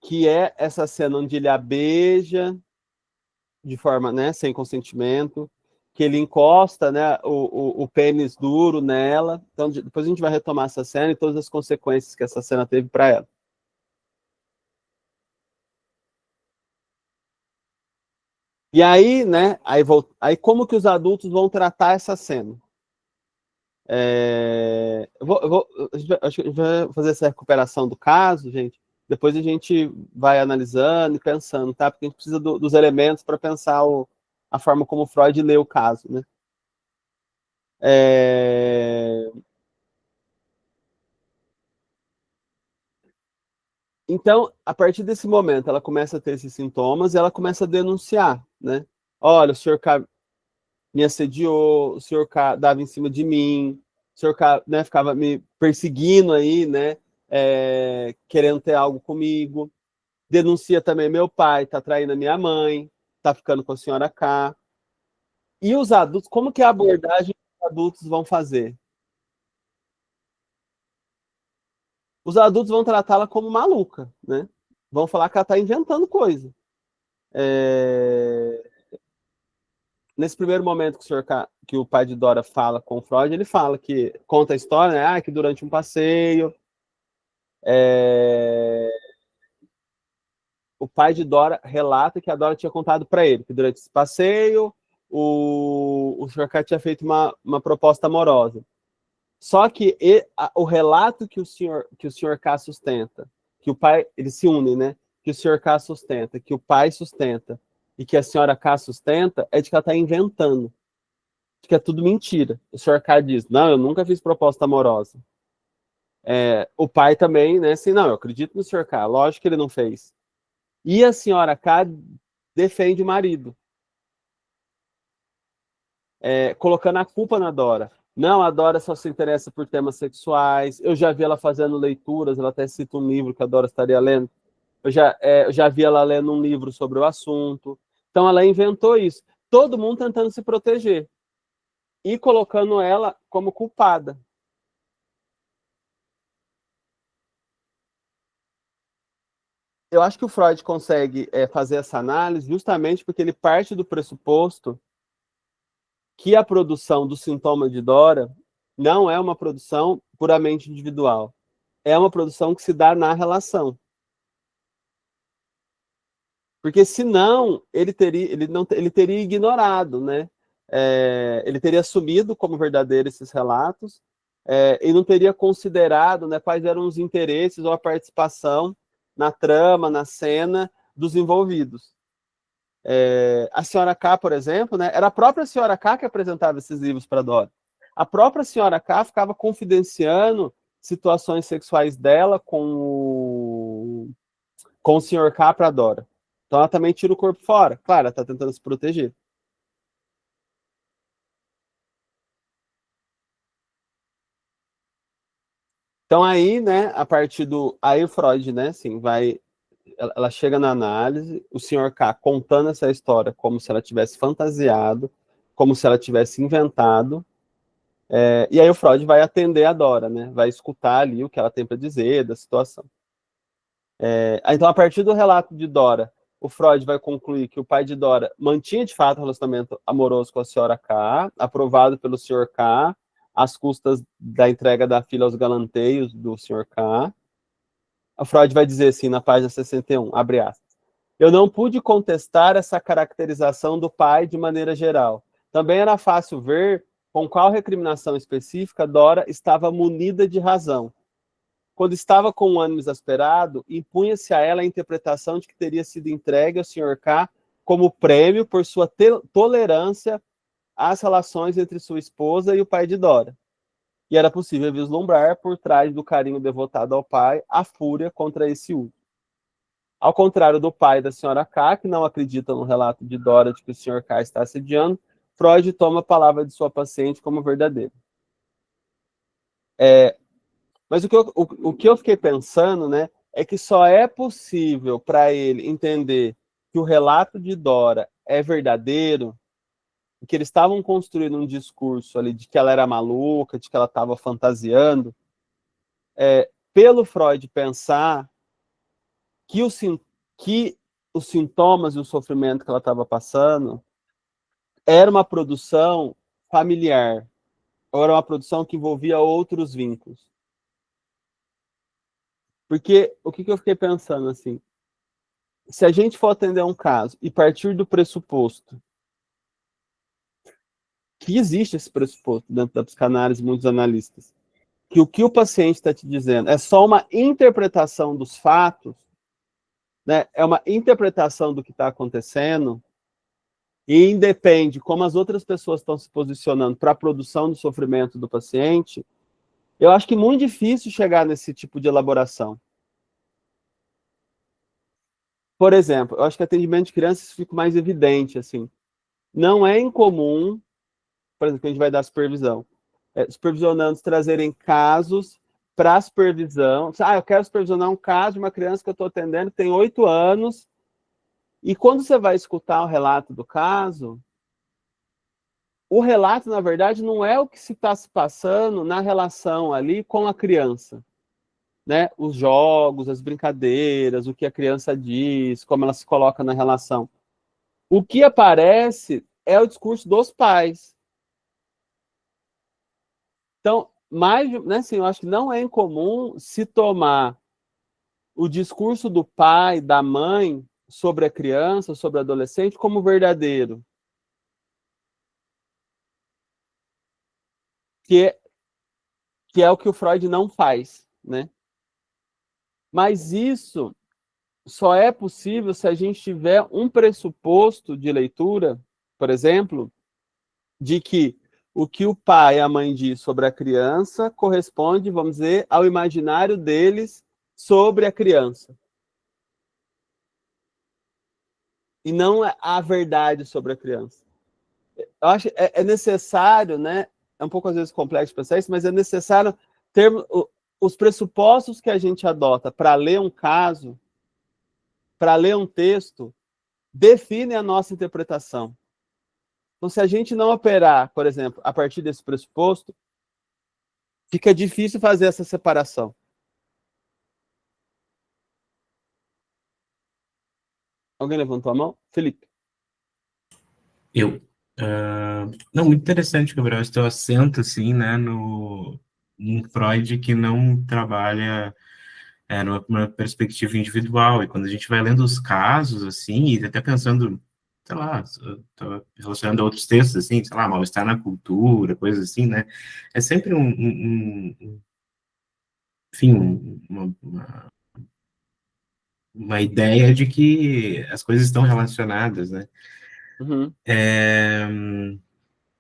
Que é essa cena onde ele a beija de forma, né, sem consentimento, que ele encosta, né, o pênis duro nela. Então, depois a gente vai retomar essa cena e todas as consequências que essa cena teve para ela. E aí, né, aí como que os adultos vão tratar essa cena? Acho que a gente vai fazer essa recuperação do caso, gente. Depois a gente vai analisando e pensando, tá? Porque a gente precisa dos elementos para pensar a forma como Freud lê o caso, né? Então, a partir desse momento, ela começa a ter esses sintomas e ela começa a denunciar, né? Olha, o Sr. K me assediou, o Sr. K dava em cima de mim, o Sr. K, né, ficava me perseguindo aí, né? Querendo ter algo comigo. Denuncia também meu pai, tá traindo a minha mãe, tá ficando com a Sra. K. E os adultos, como que é a abordagem que os adultos vão fazer? Os adultos vão tratá-la como maluca, né? Vão falar que ela está inventando coisa. Nesse primeiro momento que o pai de Dora fala com o Freud, ele fala que conta a história, né? Que durante um passeio, o pai de Dora relata que a Dora tinha contado para ele que durante esse passeio o Sr. K tinha feito uma proposta amorosa. Só que o relato que o senhor K sustenta, que o pai, eles se unem, né? Que o senhor K sustenta, que o pai sustenta e que a senhora K sustenta, é de que ela está inventando, de que é tudo mentira. O senhor K diz, não, eu nunca fiz proposta amorosa. O pai também, né? Assim, não, eu acredito no senhor K, lógico que ele não fez. E a senhora K defende o marido, colocando a culpa na Dora. Não, a Dora só se interessa por temas sexuais. Eu já vi ela fazendo leituras, ela até cita um livro que a Dora estaria lendo. Eu já vi ela lendo um livro sobre o assunto. Então, ela inventou isso. Todo mundo tentando se proteger e colocando ela como culpada. Eu acho que o Freud consegue fazer essa análise justamente porque ele parte do pressuposto que a produção do sintoma de Dora não é uma produção puramente individual. É uma produção que se dá na relação. Porque senão ele teria ignorado, né? Ele teria assumido como verdadeiros esses relatos e não teria considerado, né, quais eram os interesses ou a participação na trama, na cena dos envolvidos. A senhora K, por exemplo, né, era a própria senhora K que apresentava esses livros para Dora. A própria senhora K ficava confidenciando situações sexuais dela com o senhor K para Dora. Então ela também tira o corpo fora. Claro, ela está tentando se proteger. Então aí, né, a partir do... Aí o Freud, né, assim, ela chega na análise, o senhor K contando essa história como se ela tivesse fantasiado, como se ela tivesse inventado, e aí o Freud vai atender a Dora, né, vai escutar ali o que ela tem para dizer da situação. Então, a partir do relato de Dora, o Freud vai concluir que o pai de Dora mantinha de fato um relacionamento amoroso com a senhora K, aprovado pelo senhor K, às custas da entrega da filha aos galanteios do senhor K. O Freud vai dizer assim, na página 61, abre aspas, eu não pude contestar essa caracterização do pai de maneira geral. Também era fácil ver com qual recriminação específica Dora estava munida de razão. Quando estava com um ânimo exasperado, impunha-se a ela a interpretação de que teria sido entregue ao Sr. K como prêmio por sua tolerância às relações entre sua esposa e o pai de Dora. E era possível vislumbrar, por trás do carinho devotado ao pai, a fúria contra esse uso. Ao contrário do pai da Sra. K, que não acredita no relato de Dora de que o Sr. K está assediando, Freud toma a palavra de sua paciente como verdadeira. Mas o que eu fiquei pensando, né, é que só é possível para ele entender que o relato de Dora é verdadeiro, que eles estavam construindo um discurso ali de que ela era maluca, de que ela estava fantasiando, pelo Freud pensar que os sintomas e o sofrimento que ela estava passando era uma produção familiar, ou era uma produção que envolvia outros vínculos. Porque o que eu fiquei pensando, assim, se a gente for atender um caso e partir do pressuposto que existe esse pressuposto dentro da psicanálise, muitos analistas, que o que o paciente está te dizendo é só uma interpretação dos fatos, né? É uma interpretação do que está acontecendo e independe como as outras pessoas estão se posicionando para a produção do sofrimento do paciente, eu acho que é muito difícil chegar nesse tipo de elaboração. Por exemplo, eu acho que atendimento de crianças fica mais evidente, assim. Não é incomum, por exemplo, que a gente vai dar supervisão, supervisionandos trazerem casos para supervisão. Eu quero supervisionar um caso de uma criança que eu estou atendendo, que tem 8 anos, e quando você vai escutar o relato do caso, o relato, na verdade, não é o que se está se passando na relação ali com a criança. Né? Os jogos, as brincadeiras, o que a criança diz, como ela se coloca na relação. O que aparece é o discurso dos pais. Então, né, assim, eu acho que não é incomum se tomar o discurso do pai, da mãe, sobre a criança, sobre o adolescente, como verdadeiro. Que que é o que o Freud não faz, né? Mas isso só é possível se a gente tiver um pressuposto de leitura, por exemplo, de que o que o pai e a mãe diz sobre a criança corresponde, vamos dizer, ao imaginário deles sobre a criança. E não a verdade sobre a criança. Eu acho que é necessário, né? É um pouco às vezes complexo pensar isso, mas é necessário ter os pressupostos que a gente adota para ler um caso, para ler um texto, definem a nossa interpretação. Então, se a gente não operar, por exemplo, a partir desse pressuposto, fica difícil fazer essa separação. Alguém levantou a mão? Felipe. Eu. Não, muito interessante, Gabriel, esse teu acento, assim, né, em Freud, que não trabalha numa perspectiva individual, e quando a gente vai lendo os casos, assim, e até pensando, sei lá, relacionando a outros textos, assim, sei lá, mal-estar na cultura, coisas assim, né, é sempre enfim, uma ideia de que as coisas estão relacionadas, né. Uhum.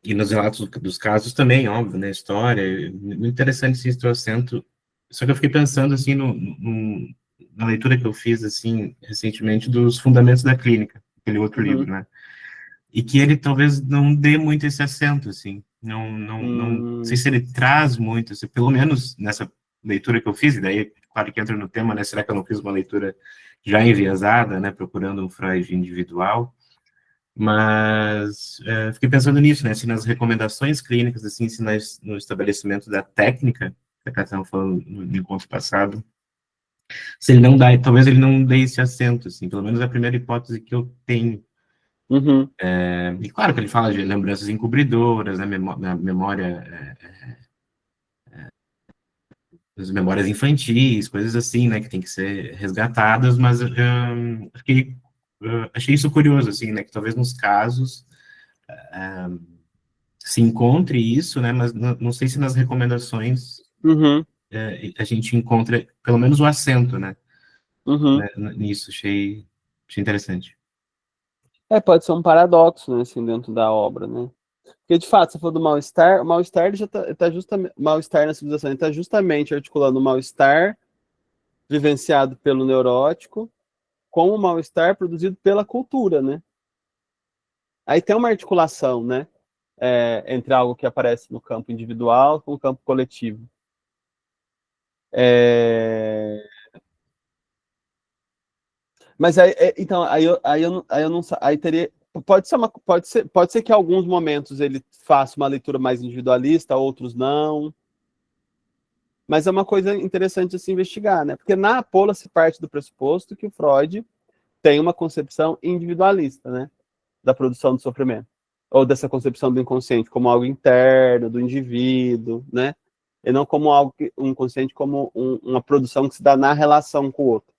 E nos relatos dos casos também, óbvio, né, história, muito interessante esse teu acento, só que eu fiquei pensando, assim, na leitura que eu fiz, assim, recentemente, dos Fundamentos da Clínica, aquele outro livro, né, e que ele talvez não dê muito esse acento, assim, não sei se ele traz muito, assim, pelo menos nessa leitura que eu fiz, e daí, claro que entra no tema, né, será que eu não fiz uma leitura já enviesada, né, procurando um Freud individual, mas fiquei pensando nisso, né, se nas recomendações clínicas, assim, se no estabelecimento da técnica, que a Catarina falou no encontro passado, se ele não dá, talvez ele não dê esse acento, assim, pelo menos a primeira hipótese que eu tenho. Uhum. E claro que ele fala de lembranças encobridoras, né, memória, as memórias infantis, coisas assim, né, que tem que ser resgatadas, mas achei isso curioso, assim, né, que talvez nos casos se encontre isso, né, mas não sei se nas recomendações a gente encontra pelo menos o acento, né, nisso, achei interessante. Pode ser um paradoxo, né, assim, dentro da obra, né? Porque, de fato, você falou do mal-estar, o mal-estar ele já tá justamente, mal-estar na civilização, ele está justamente articulando o mal-estar vivenciado pelo neurótico com o mal-estar produzido pela cultura, né? Aí tem uma articulação, né, entre algo que aparece no campo individual com o campo coletivo. Mas então, aí eu não, aí teria, pode ser que em alguns momentos ele faça uma leitura mais individualista, outros não. Mas é uma coisa interessante de se investigar, né? Porque na Apola se parte do pressuposto que o Freud tem uma concepção individualista, né, da produção do sofrimento, ou dessa concepção do inconsciente como algo interno do indivíduo, né? E não como algo um inconsciente como uma produção que se dá na relação com o outro.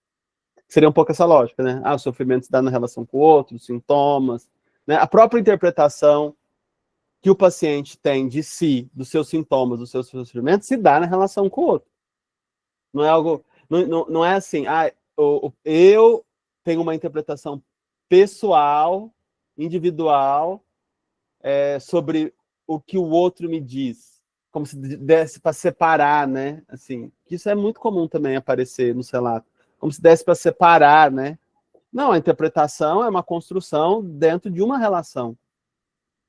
Seria um pouco essa lógica, né? O sofrimento se dá na relação com o outro, os sintomas, né? A própria interpretação que o paciente tem de si, dos seus sintomas, dos seus sofrimentos, se dá na relação com o outro. Não é algo, não é assim, eu tenho uma interpretação pessoal, individual, sobre o que o outro me diz, como se desse para separar, né? Assim, que isso é muito comum também aparecer no relatos, como se desse para separar, né? Não, a interpretação é uma construção dentro de uma relação.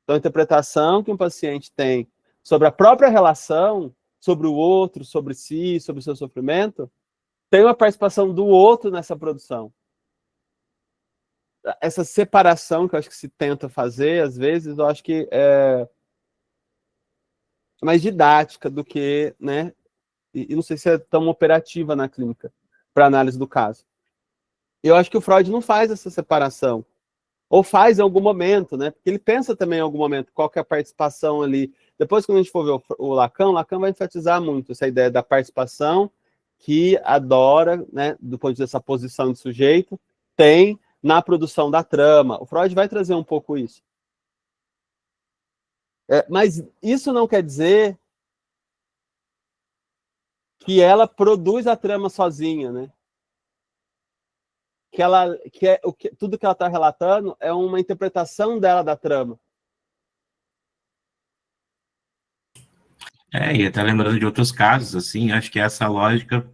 Então, a interpretação que um paciente tem sobre a própria relação, sobre o outro, sobre si, sobre o seu sofrimento, tem uma participação do outro nessa produção. Essa separação que eu acho que se tenta fazer, às vezes, eu acho que é mais didática do que, né? E não sei se é tão operativa na clínica para análise do caso. Eu acho que o Freud não faz essa separação. Ou faz em algum momento, né? Porque ele pensa também em algum momento qual que é a participação ali. Depois, quando a gente for ver o Lacan vai enfatizar muito essa ideia da participação que adora, né, do ponto de vista dessa posição de sujeito, tem na produção da trama. O Freud vai trazer um pouco isso. Mas isso não quer dizer que ela produz a trama sozinha, né? Tudo que ela está relatando é uma interpretação dela da trama. E até lembrando de outros casos, assim, acho que essa lógica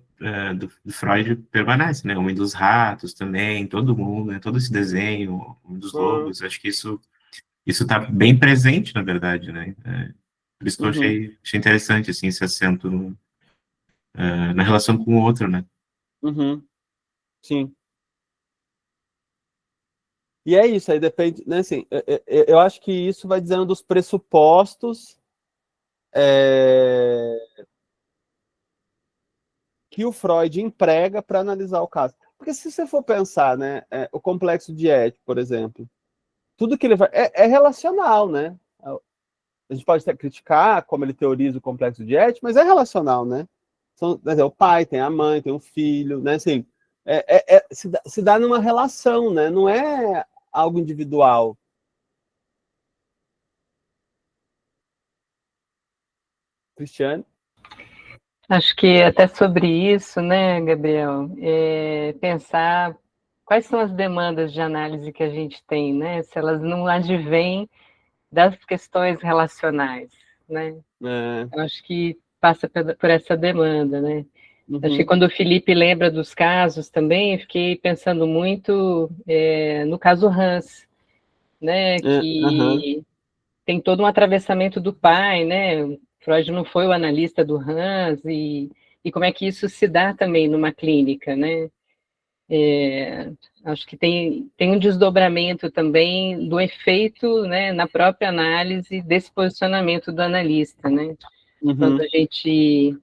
do Freud permanece, né? O Homem dos Ratos também, todo mundo, né? Todo esse desenho, o Homem dos Lobos, acho que isso está bem presente, na verdade, né? Por isso que eu achei interessante, assim, esse acento na relação com o outro, né? Sim. E é isso, aí depende, né, assim, eu acho que isso vai dizendo dos pressupostos que o Freud emprega para analisar o caso. Porque se você for pensar, né, o complexo de Édipo, por exemplo, tudo que ele vai... É relacional, né? A gente pode até criticar como ele teoriza o complexo de Édipo, mas é relacional, né? O pai tem a mãe, tem um filho, né? Assim, se dá numa relação, né? Não é algo individual. Cristiane? Acho que até sobre isso, né, Gabriel, pensar quais são as demandas de análise que a gente tem, né? Se elas não advêm das questões relacionais, né? Eu acho que passa por essa demanda, né? Acho que quando o Felipe lembra dos casos também, eu fiquei pensando muito no caso Hans, né? Que tem todo um atravessamento do pai, né? Freud não foi o analista do Hans, e como é que isso se dá também numa clínica, né? Acho que tem um desdobramento também do efeito, né, na própria análise desse posicionamento do analista, né? Quando a gente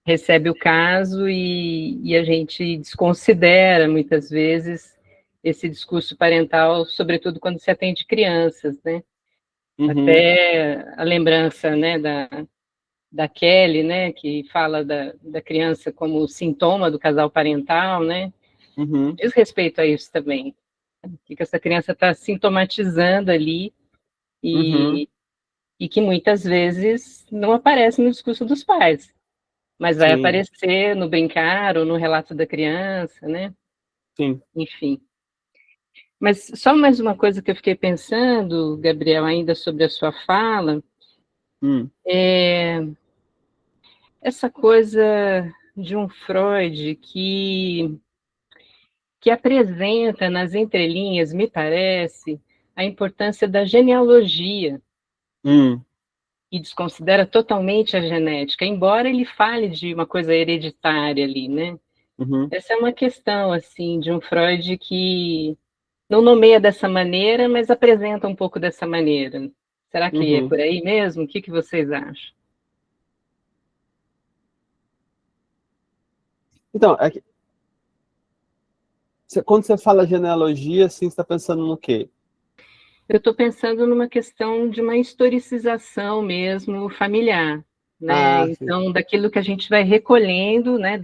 recebe o caso e a gente desconsidera, muitas vezes, esse discurso parental, sobretudo quando se atende crianças, né? Até a lembrança, né, da Kelly, né, que fala da criança como sintoma do casal parental, né? Diz respeito a isso também. O que essa criança está sintomatizando ali e que muitas vezes não aparece no discurso dos pais, mas vai aparecer no brincar ou no relato da criança, né? Sim. Enfim. Mas só mais uma coisa que eu fiquei pensando, Gabriel, ainda sobre a sua fala, essa coisa de um Freud que apresenta nas entrelinhas, me parece, a importância da genealogia e desconsidera totalmente a genética, embora ele fale de uma coisa hereditária ali, né? Essa é uma questão, assim, de um Freud que não nomeia dessa maneira, mas apresenta um pouco dessa maneira. Será que é por aí mesmo? O que vocês acham? Então, quando você fala genealogia, assim, você está pensando no quê? Eu estou pensando numa questão de uma historicização mesmo familiar, né? Então, daquilo que a gente vai recolhendo, né,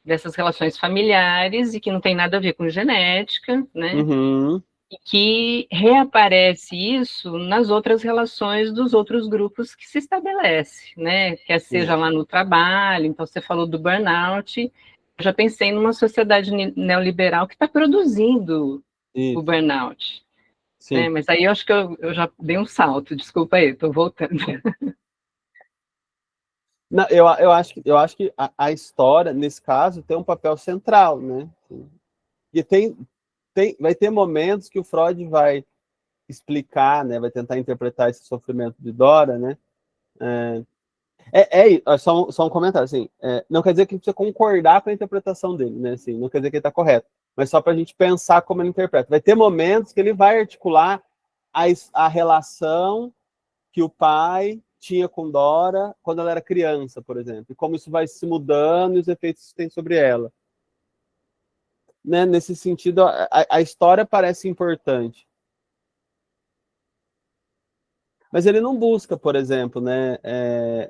dessas relações familiares e que não tem nada a ver com genética, né? E que reaparece isso nas outras relações dos outros grupos que se estabelece, né? Quer seja lá no trabalho, então você falou do burnout, eu já pensei numa sociedade neoliberal que está produzindo o burnout. Né? Mas aí eu acho que eu já dei um salto, desculpa aí, estou voltando. Não, eu acho que a história, nesse caso, tem um papel central, né? E vai ter momentos que o Freud vai explicar, né? Vai tentar interpretar esse sofrimento de Dora, né? Só um comentário, assim, não quer dizer que precisa concordar com a interpretação dele, né? Assim, não quer dizer que ele está correto, mas só para a gente pensar como ele interpreta. Vai ter momentos que ele vai articular a relação que o pai tinha com Dora quando ela era criança, por exemplo, e como isso vai se mudando e os efeitos que isso tem sobre ela. Né? Nesse sentido, a história parece importante. Mas ele não busca, por exemplo, né,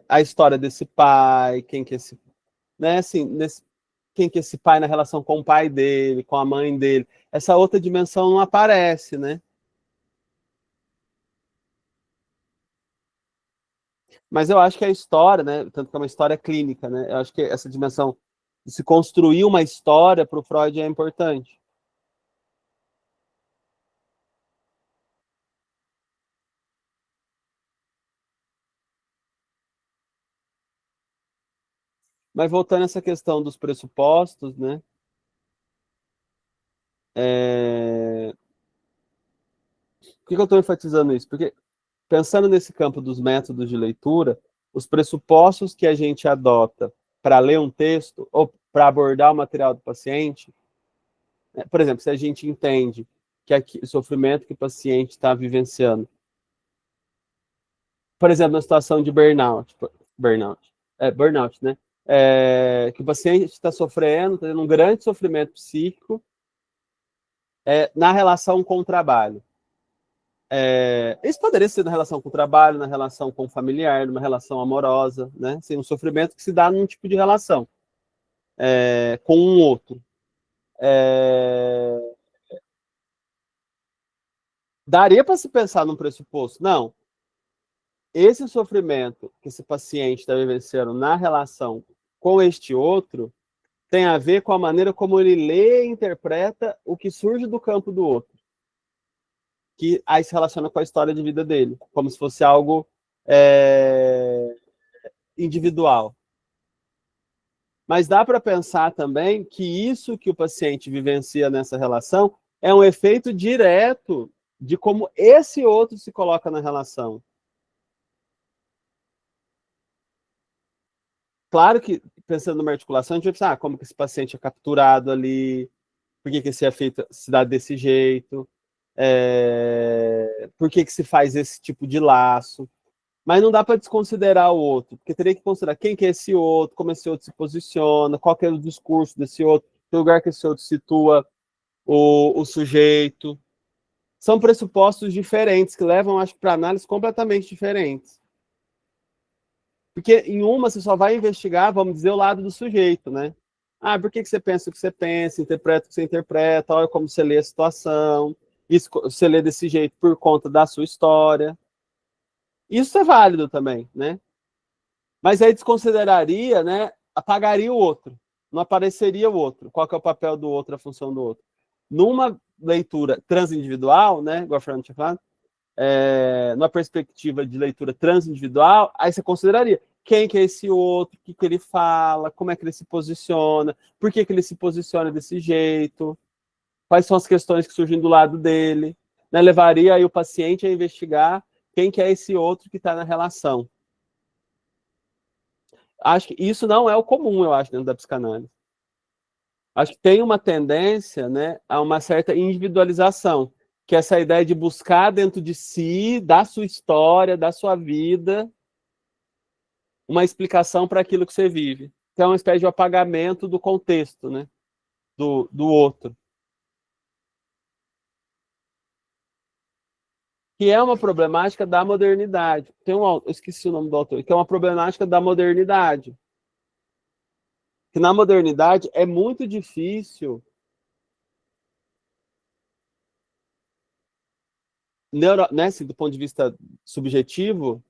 a história desse pai, quem que esse, né, assim, quem que esse pai na relação com o pai dele, com a mãe dele. Essa outra dimensão não aparece, né? Mas eu acho que a história, né, tanto que é uma história clínica, né, eu acho que essa dimensão de se construir uma história para o Freud é importante. Mas voltando a essa questão dos pressupostos, né, por que eu estou enfatizando isso? Porque, pensando nesse campo dos métodos de leitura, os pressupostos que a gente adota para ler um texto ou para abordar o material do paciente, né, por exemplo, se a gente entende que o sofrimento que o paciente está vivenciando, por exemplo, na situação de burnout, né? Que o paciente está sofrendo, está tendo um grande sofrimento psíquico na relação com o trabalho. Isso poderia ser na relação com o trabalho, na relação com o familiar, numa relação amorosa, né? Assim, um sofrimento que se dá num tipo de relação com um outro. Daria para se pensar num pressuposto? Não. Esse sofrimento que esse paciente está vivenciando na relação com este outro tem a ver com a maneira como ele lê e interpreta o que surge do campo do outro, que aí se relaciona com a história de vida dele, como se fosse algo individual. Mas dá para pensar também que isso que o paciente vivencia nessa relação é um efeito direto de como esse outro se coloca na relação. Claro que, pensando numa articulação, a gente vai pensar como que esse paciente é capturado ali, por que esse efeito se dá desse jeito, por que se faz esse tipo de laço. Mas não dá para desconsiderar o outro, porque teria que considerar quem que é esse outro, como esse outro se posiciona, qual que é o discurso desse outro, que lugar que esse outro situa o sujeito. São pressupostos diferentes, que levam, acho que, para análises completamente diferentes. Porque em uma você só vai investigar, vamos dizer, o lado do sujeito, né? Por que você pensa o que você pensa, interpreta o que você interpreta, olha como você lê a situação, isso você lê desse jeito por conta da sua história. Isso é válido também, né? Mas aí desconsideraria, né? Apagaria o outro, não apareceria o outro. Qual que é o papel do outro, a função do outro? Numa leitura transindividual, né? Igual a Fernanda tinha falado, numa perspectiva de leitura transindividual, aí você consideraria quem que é esse outro, o que ele fala, como é que ele se posiciona, por que ele se posiciona desse jeito, quais são as questões que surgem do lado dele, né? Levaria aí o paciente a investigar quem que é esse outro que está na relação. Acho que isso não é o comum, eu acho, dentro da psicanálise. Acho que tem uma tendência, né, a uma certa individualização, que é essa ideia de buscar dentro de si, da sua história, da sua vida, uma explicação para aquilo que você vive. Que é uma espécie de apagamento do contexto, né, do outro. Que é uma problemática da modernidade. Eu esqueci o nome do autor, que é uma problemática da modernidade. Que na modernidade é muito difícil né, assim, do ponto de vista subjetivo,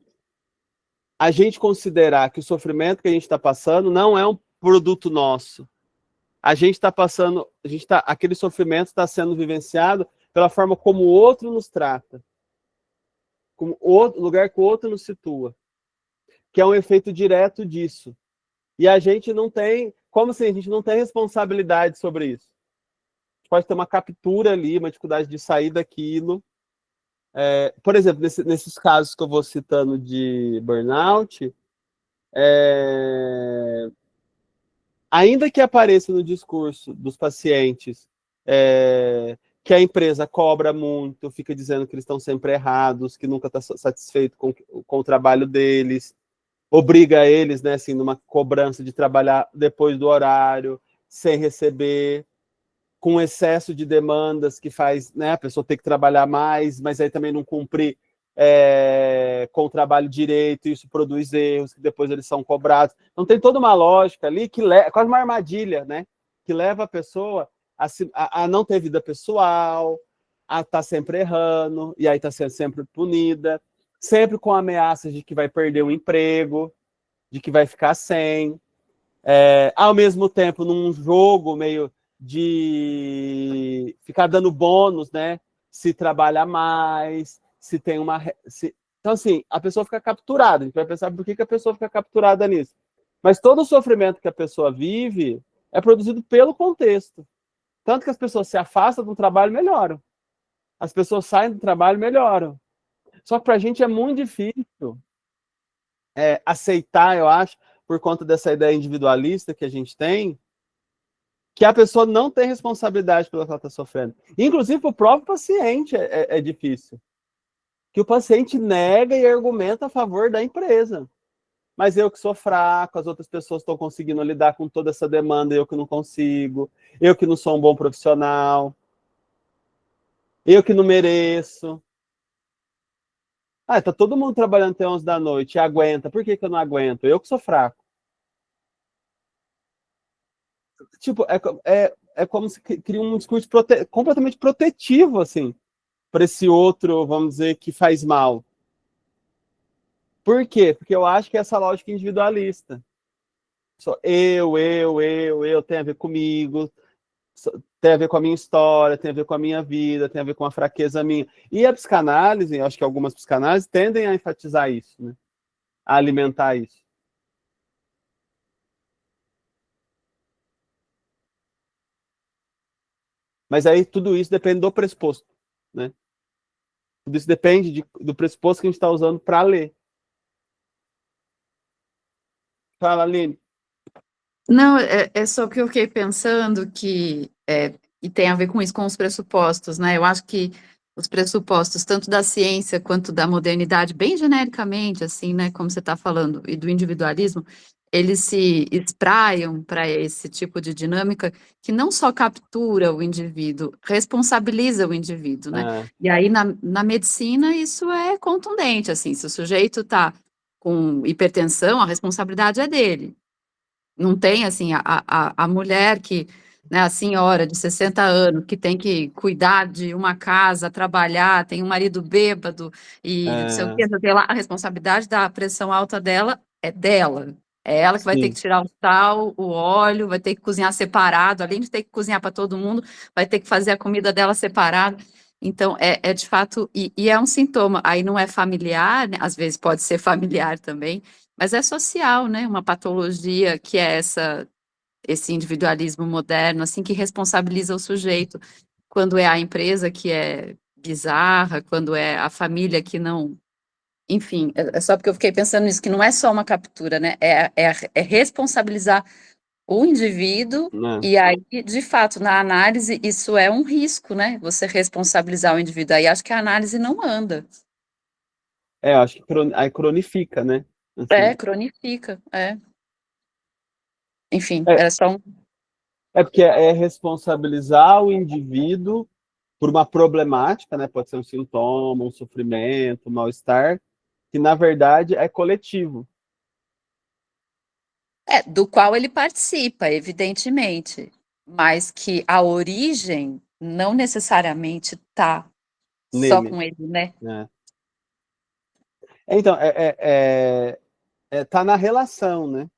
a gente considerar que o sofrimento que a gente está passando não é um produto nosso. A gente está passando, aquele sofrimento está sendo vivenciado pela forma como o outro nos trata, como o lugar que o outro nos situa, que é um efeito direto disso. E a gente não tem, como assim, a gente não tem responsabilidade sobre isso. A gente pode ter uma captura ali, uma dificuldade de sair daquilo. Por exemplo, nesses casos que eu vou citando de burnout, ainda que apareça no discurso dos pacientes que a empresa cobra muito, fica dizendo que eles estão sempre errados, que nunca está satisfeito com o trabalho deles, obriga eles, né, assim, numa cobrança de trabalhar depois do horário, sem receber, com excesso de demandas que faz, né, a pessoa ter que trabalhar mais, mas aí também não cumprir com o trabalho direito, isso produz erros, que depois eles são cobrados. Então tem toda uma lógica ali, que é quase uma armadilha, né, que leva a pessoa a não ter vida pessoal, a estar sempre errando, e aí está sendo sempre punida. sempre com ameaças de que vai perder o emprego, de que vai ficar sem. Ao mesmo tempo, num jogo meio de ficar dando bônus, né? Se trabalha mais, se tem uma... Então, assim, a pessoa fica capturada. A gente vai pensar por que a pessoa fica capturada nisso. Mas todo o sofrimento que a pessoa vive é produzido pelo contexto. Tanto que as pessoas se afastam do trabalho, melhoram. As pessoas saem do trabalho, melhoram. Só que para a gente é muito difícil aceitar, eu acho, por conta dessa ideia individualista que a gente tem, que a pessoa não tem responsabilidade pelo que ela está sofrendo. Inclusive, para o próprio paciente é difícil. Que o paciente nega e argumenta a favor da empresa. Mas eu que sou fraco, as outras pessoas estão conseguindo lidar com toda essa demanda, eu que não consigo, eu que não sou um bom profissional, eu que não mereço. Tá todo mundo trabalhando até 11 da noite e aguenta. Por que eu não aguento? Eu que sou fraco. Tipo, é como se cria um discurso completamente protetivo, assim, para esse outro, vamos dizer, que faz mal. Por quê? Porque eu acho que essa lógica individualista. Só eu, tem a ver comigo, tem a ver com a minha história, tem a ver com a minha vida, tem a ver com a fraqueza minha. E a psicanálise, eu acho que algumas psicanálises tendem a enfatizar isso, né? A alimentar isso. Mas aí tudo isso depende do pressuposto, né? Tudo isso depende do pressuposto que a gente está usando para ler. Fala, Aline. Não, é só que eu fiquei pensando e tem a ver com isso, com os pressupostos, né? Eu acho que os pressupostos, tanto da ciência quanto da modernidade, bem genericamente, assim, né, como você está falando, e do individualismo, eles se espraiam para esse tipo de dinâmica que não só captura o indivíduo, responsabiliza o indivíduo, né? E aí, na medicina, isso é contundente, assim, se o sujeito está com hipertensão, a responsabilidade é dele. Não tem, assim, a mulher que, né, a senhora de 60 anos, que tem que cuidar de uma casa, trabalhar, tem um marido bêbado e não sei o que, a responsabilidade da pressão alta dela é dela. É ela que vai ter que tirar o sal, o óleo, vai ter que cozinhar separado, além de ter que cozinhar para todo mundo, vai ter que fazer a comida dela separada. Então, de fato, e é um sintoma, aí não é familiar, né? Às vezes pode ser familiar também, mas é social, né? Uma patologia que é esse individualismo moderno, assim, que responsabiliza o sujeito. Quando é a empresa que é bizarra, quando é a família que não... Enfim, é só porque eu fiquei pensando nisso, que não é só uma captura, né? É responsabilizar o indivíduo, e aí, de fato, na análise, isso é um risco, né? Você responsabilizar o indivíduo. Aí acho que a análise não anda. Acho que aí cronifica, né? Assim. Cronifica, Enfim, era só um... porque é responsabilizar o indivíduo por uma problemática, né? Pode ser um sintoma, um sofrimento, um mal-estar, que na verdade é coletivo. Do qual ele participa, evidentemente, mas que a origem não necessariamente está só com ele, né? Então, tá na relação, né?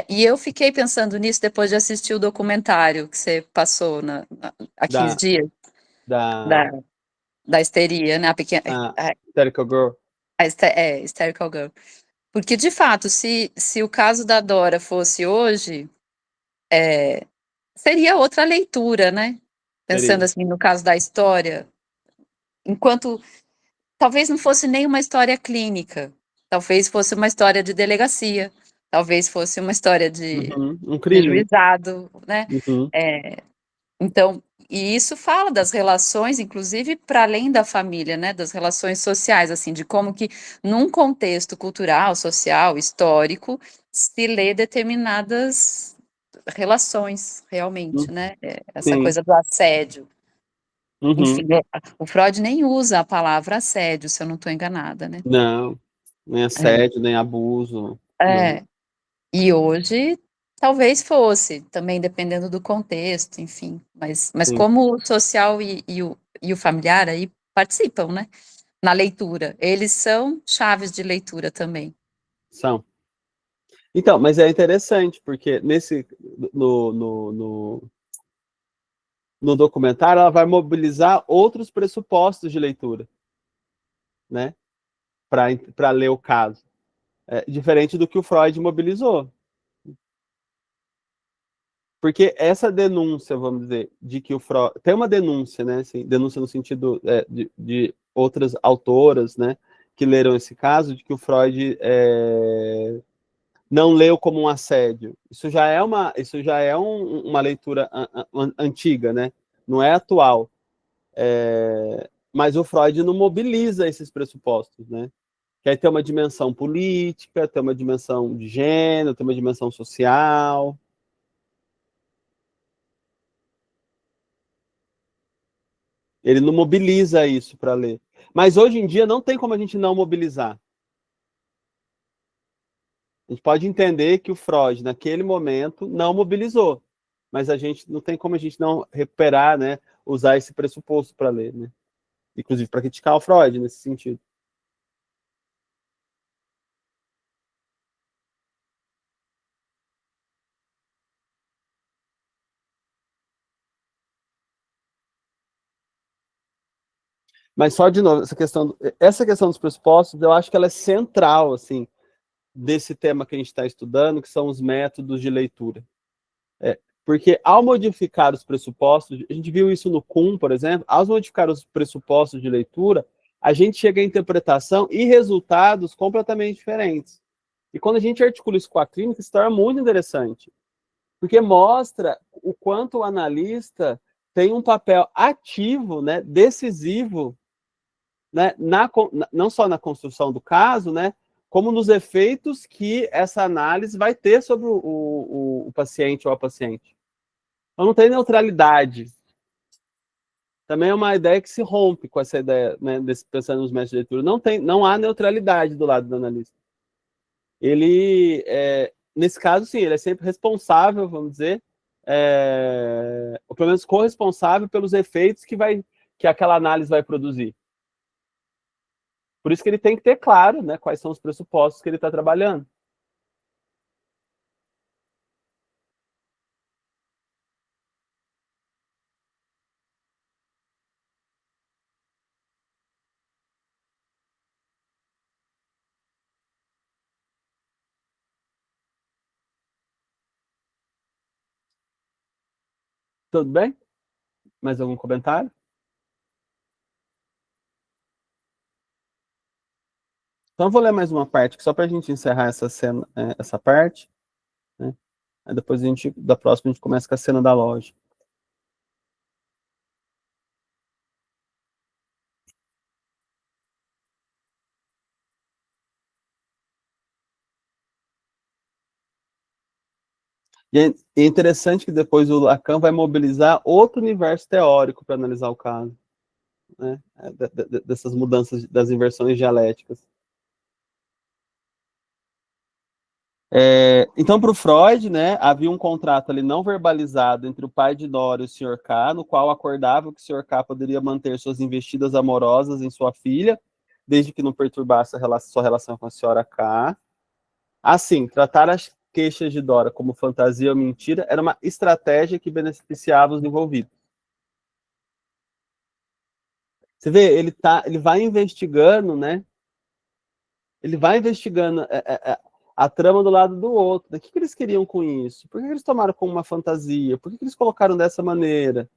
E eu fiquei pensando nisso depois de assistir o documentário que você passou há 15 dias, da histeria, né? A pequena... Hysterical Girl. Hysterical Girl. Porque, de fato, se o caso da Dora fosse hoje, seria outra leitura, né? Pensando assim, no caso da história, enquanto talvez não fosse nem uma história clínica, talvez fosse uma história de delegacia, talvez fosse uma história de juizado, né? Então, e isso fala das relações, inclusive para além da família, né, das relações sociais, assim, de como que num contexto cultural, social, histórico, se lê determinadas relações, realmente, né, essa coisa do assédio. Enfim, o Freud nem usa a palavra assédio, se eu não estou enganada, né? Não, nem assédio, nem abuso. E hoje talvez fosse, também dependendo do contexto, enfim, mas como o social e o familiar aí participam, né? na leitura. Eles são chaves de leitura também. São. Então, mas é interessante, porque no documentário ela vai mobilizar outros pressupostos de leitura, né? Para ler o caso. Diferente do que o Freud mobilizou. Porque essa denúncia, vamos dizer, de que o Freud... Tem uma denúncia, né? Assim, denúncia no sentido de outras autoras, né? Que leram esse caso, de que o Freud não leu como um assédio. Isso já é uma leitura antiga, né? Não é atual. Mas o Freud não mobiliza esses pressupostos, né? Que aí tem uma dimensão política, tem uma dimensão de gênero, tem uma dimensão social. Ele não mobiliza isso para ler. Mas hoje em dia não tem como a gente não mobilizar. A gente pode entender que o Freud, naquele momento, não mobilizou. Mas a gente não tem como a gente não recuperar, né? Usar esse pressuposto para ler, né? Inclusive para criticar o Freud nesse sentido. Mas só de novo, essa questão dos pressupostos, eu acho que ela é central, assim, desse tema que a gente está estudando, que são os métodos de leitura. Porque ao modificar os pressupostos, a gente viu isso no Kuhn, por exemplo, ao modificar os pressupostos de leitura, a gente chega à interpretação e resultados completamente diferentes. E quando a gente articula isso com a clínica, se torna muito interessante, porque mostra o quanto o analista tem um papel ativo, né, decisivo, né, não só na construção do caso, né, como nos efeitos que essa análise vai ter sobre o paciente ou a paciente. Então não tem neutralidade. Também é uma ideia que se rompe com essa ideia, né, pensando nos métodos de leitura. Não há neutralidade do lado do analista. Ele, nesse caso, sim, ele é sempre responsável, vamos dizer, ou pelo menos corresponsável pelos efeitos que aquela análise vai produzir. Por isso que ele tem que ter claro, né, quais são os pressupostos que ele está trabalhando. Tudo bem? Mais algum comentário? Então eu vou ler mais uma parte, só para a gente encerrar essa parte, né? Aí depois da próxima a gente começa com a cena da loja. E é interessante que depois o Lacan vai mobilizar outro universo teórico para analisar o caso, né? Dessas mudanças, das inversões dialéticas. Então, para o Freud, né, havia um contrato ali não verbalizado entre o pai de Dora e o Sr. K, no qual acordava que o Sr. K poderia manter suas investidas amorosas em sua filha, desde que não perturbasse sua relação com a Sra. K. Assim, tratar as queixas de Dora como fantasia ou mentira era uma estratégia que beneficiava os envolvidos. Você vê, ele vai investigando, né? Ele vai investigando a trama do lado do outro. O que eles queriam com isso? Por que eles tomaram como uma fantasia? Por que eles colocaram dessa maneira?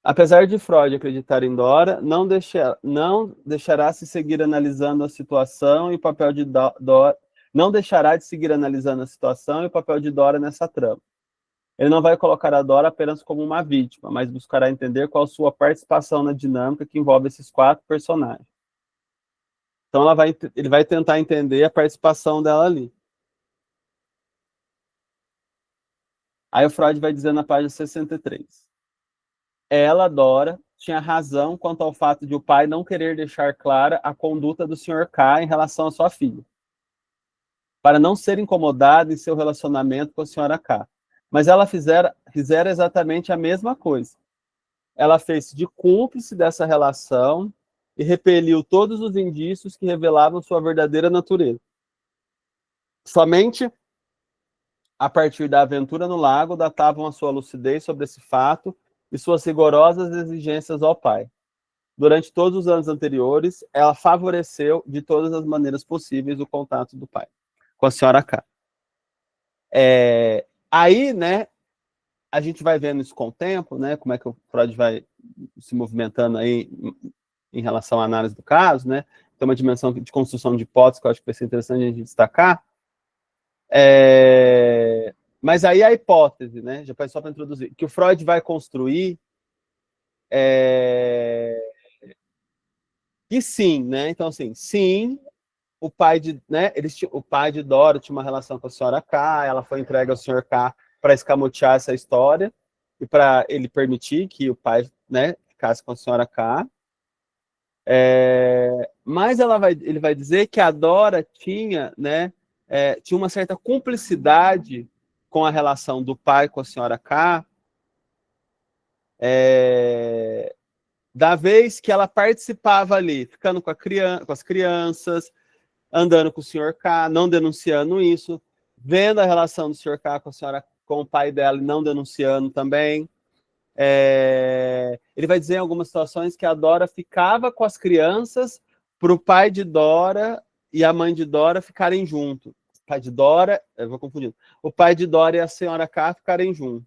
Apesar de Freud acreditar em Dora, não deixará se seguir analisando a situação e o papel de Dora. Não deixará de seguir analisando a situação e o papel de Dora nessa trama. Ele não vai colocar a Dora apenas como uma vítima, mas buscará entender qual a sua participação na dinâmica que envolve esses 4 personagens. Então ele vai tentar entender a participação dela ali. Aí o Freud vai dizer na página 63. Ela, Dora, tinha razão quanto ao fato de o pai não querer deixar clara a conduta do Sr. K em relação à sua filha. para não ser incomodada em seu relacionamento com a senhora K. Mas ela fizera exatamente a mesma coisa. Ela fez de cúmplice dessa relação e repeliu todos os indícios que revelavam sua verdadeira natureza. Somente a partir da aventura no lago datavam a sua lucidez sobre esse fato e suas rigorosas exigências ao pai. Durante todos os anos anteriores, ela favoreceu de todas as maneiras possíveis o contato do pai com a senhora K. Aí, né, a gente vai vendo isso com o tempo, né, como é que o Freud vai se movimentando aí em relação à análise do caso, né, tem uma dimensão de construção de hipóteses que eu acho que vai ser interessante a gente destacar. Mas aí a hipótese, né, já só para introduzir, que o Freud vai construir que sim, né, então assim, sim, o pai de Dora tinha uma relação com a senhora K, ela foi entregue ao senhor K para escamotear essa história e para ele permitir que o pai, né, ficasse com a senhora K. Mas ele vai dizer que a Dora tinha, né, tinha uma certa cumplicidade com a relação do pai com a senhora K, da vez que ela participava ali, ficando com as crianças, andando com o senhor K, não denunciando isso, vendo a relação do senhor K com a senhora, com o pai dela e não denunciando também. Ele vai dizer em algumas situações que a Dora ficava com as crianças para o pai de Dora e a mãe de Dora ficarem juntos. O pai de Dora, eu vou confundindo, o pai de Dora e a senhora K ficarem juntos.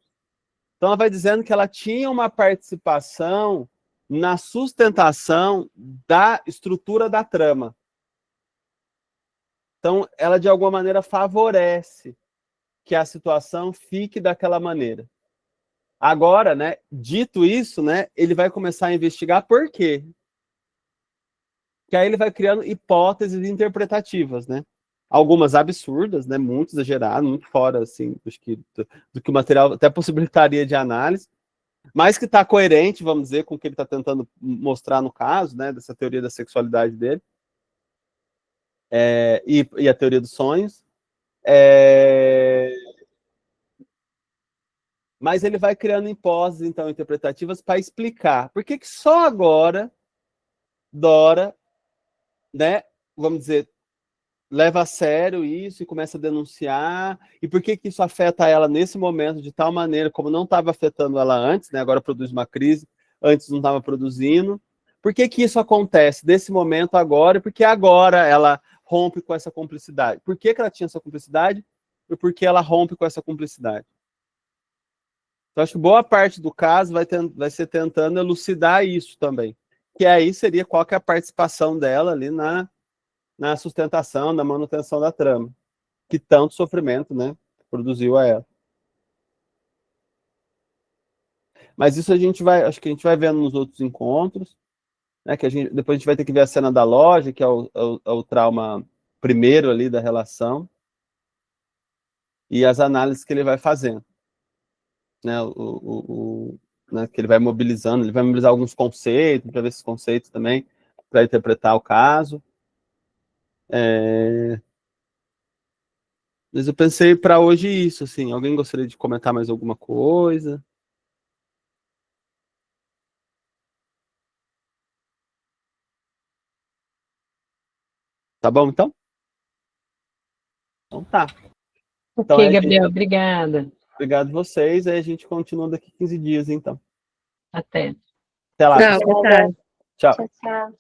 Então ela vai dizendo que ela tinha uma participação na sustentação da estrutura da trama. Então, ela, de alguma maneira, favorece que a situação fique daquela maneira. Agora, né, dito isso, né, ele vai começar a investigar por quê. Que aí ele vai criando hipóteses interpretativas, né? Algumas absurdas, né, muito exageradas, muito fora assim, do que o material até possibilitaria de análise, mas que está coerente, vamos dizer, com o que ele está tentando mostrar no caso, né, dessa teoria da sexualidade dele. E a teoria dos sonhos. Mas ele vai criando hipóteses, então, interpretativas para explicar por que só agora Dora, né, vamos dizer, leva a sério isso e começa a denunciar, e por que isso afeta ela nesse momento de tal maneira, como não estava afetando ela antes, né, agora produz uma crise, antes não estava produzindo. Por que isso acontece desse momento agora, e por que agora ela rompe com essa cumplicidade? Por que ela tinha essa cumplicidade e por que ela rompe com essa cumplicidade? Então, acho que boa parte do caso vai ser tentando elucidar isso também. Que aí seria qual que é a participação dela ali na sustentação, na manutenção da trama. Que tanto sofrimento, né, produziu a ela. Mas isso acho que a gente vai vendo nos outros encontros. Né, que depois a gente vai ter que ver a cena da loja, que é o trauma primeiro ali da relação, e as análises que ele vai fazendo. Né, né, que ele vai mobilizar alguns conceitos, para ver esses conceitos também, para interpretar o caso. Mas eu pensei para hoje isso, assim, alguém gostaria de comentar mais alguma coisa? Tá bom, então? Então tá. Então, Ok, Gabriel, obrigada. Obrigado a vocês, aí a gente continua daqui 15 dias, então. Até. Até lá. Tchau, boa tarde. Tchau. Tchau, tchau.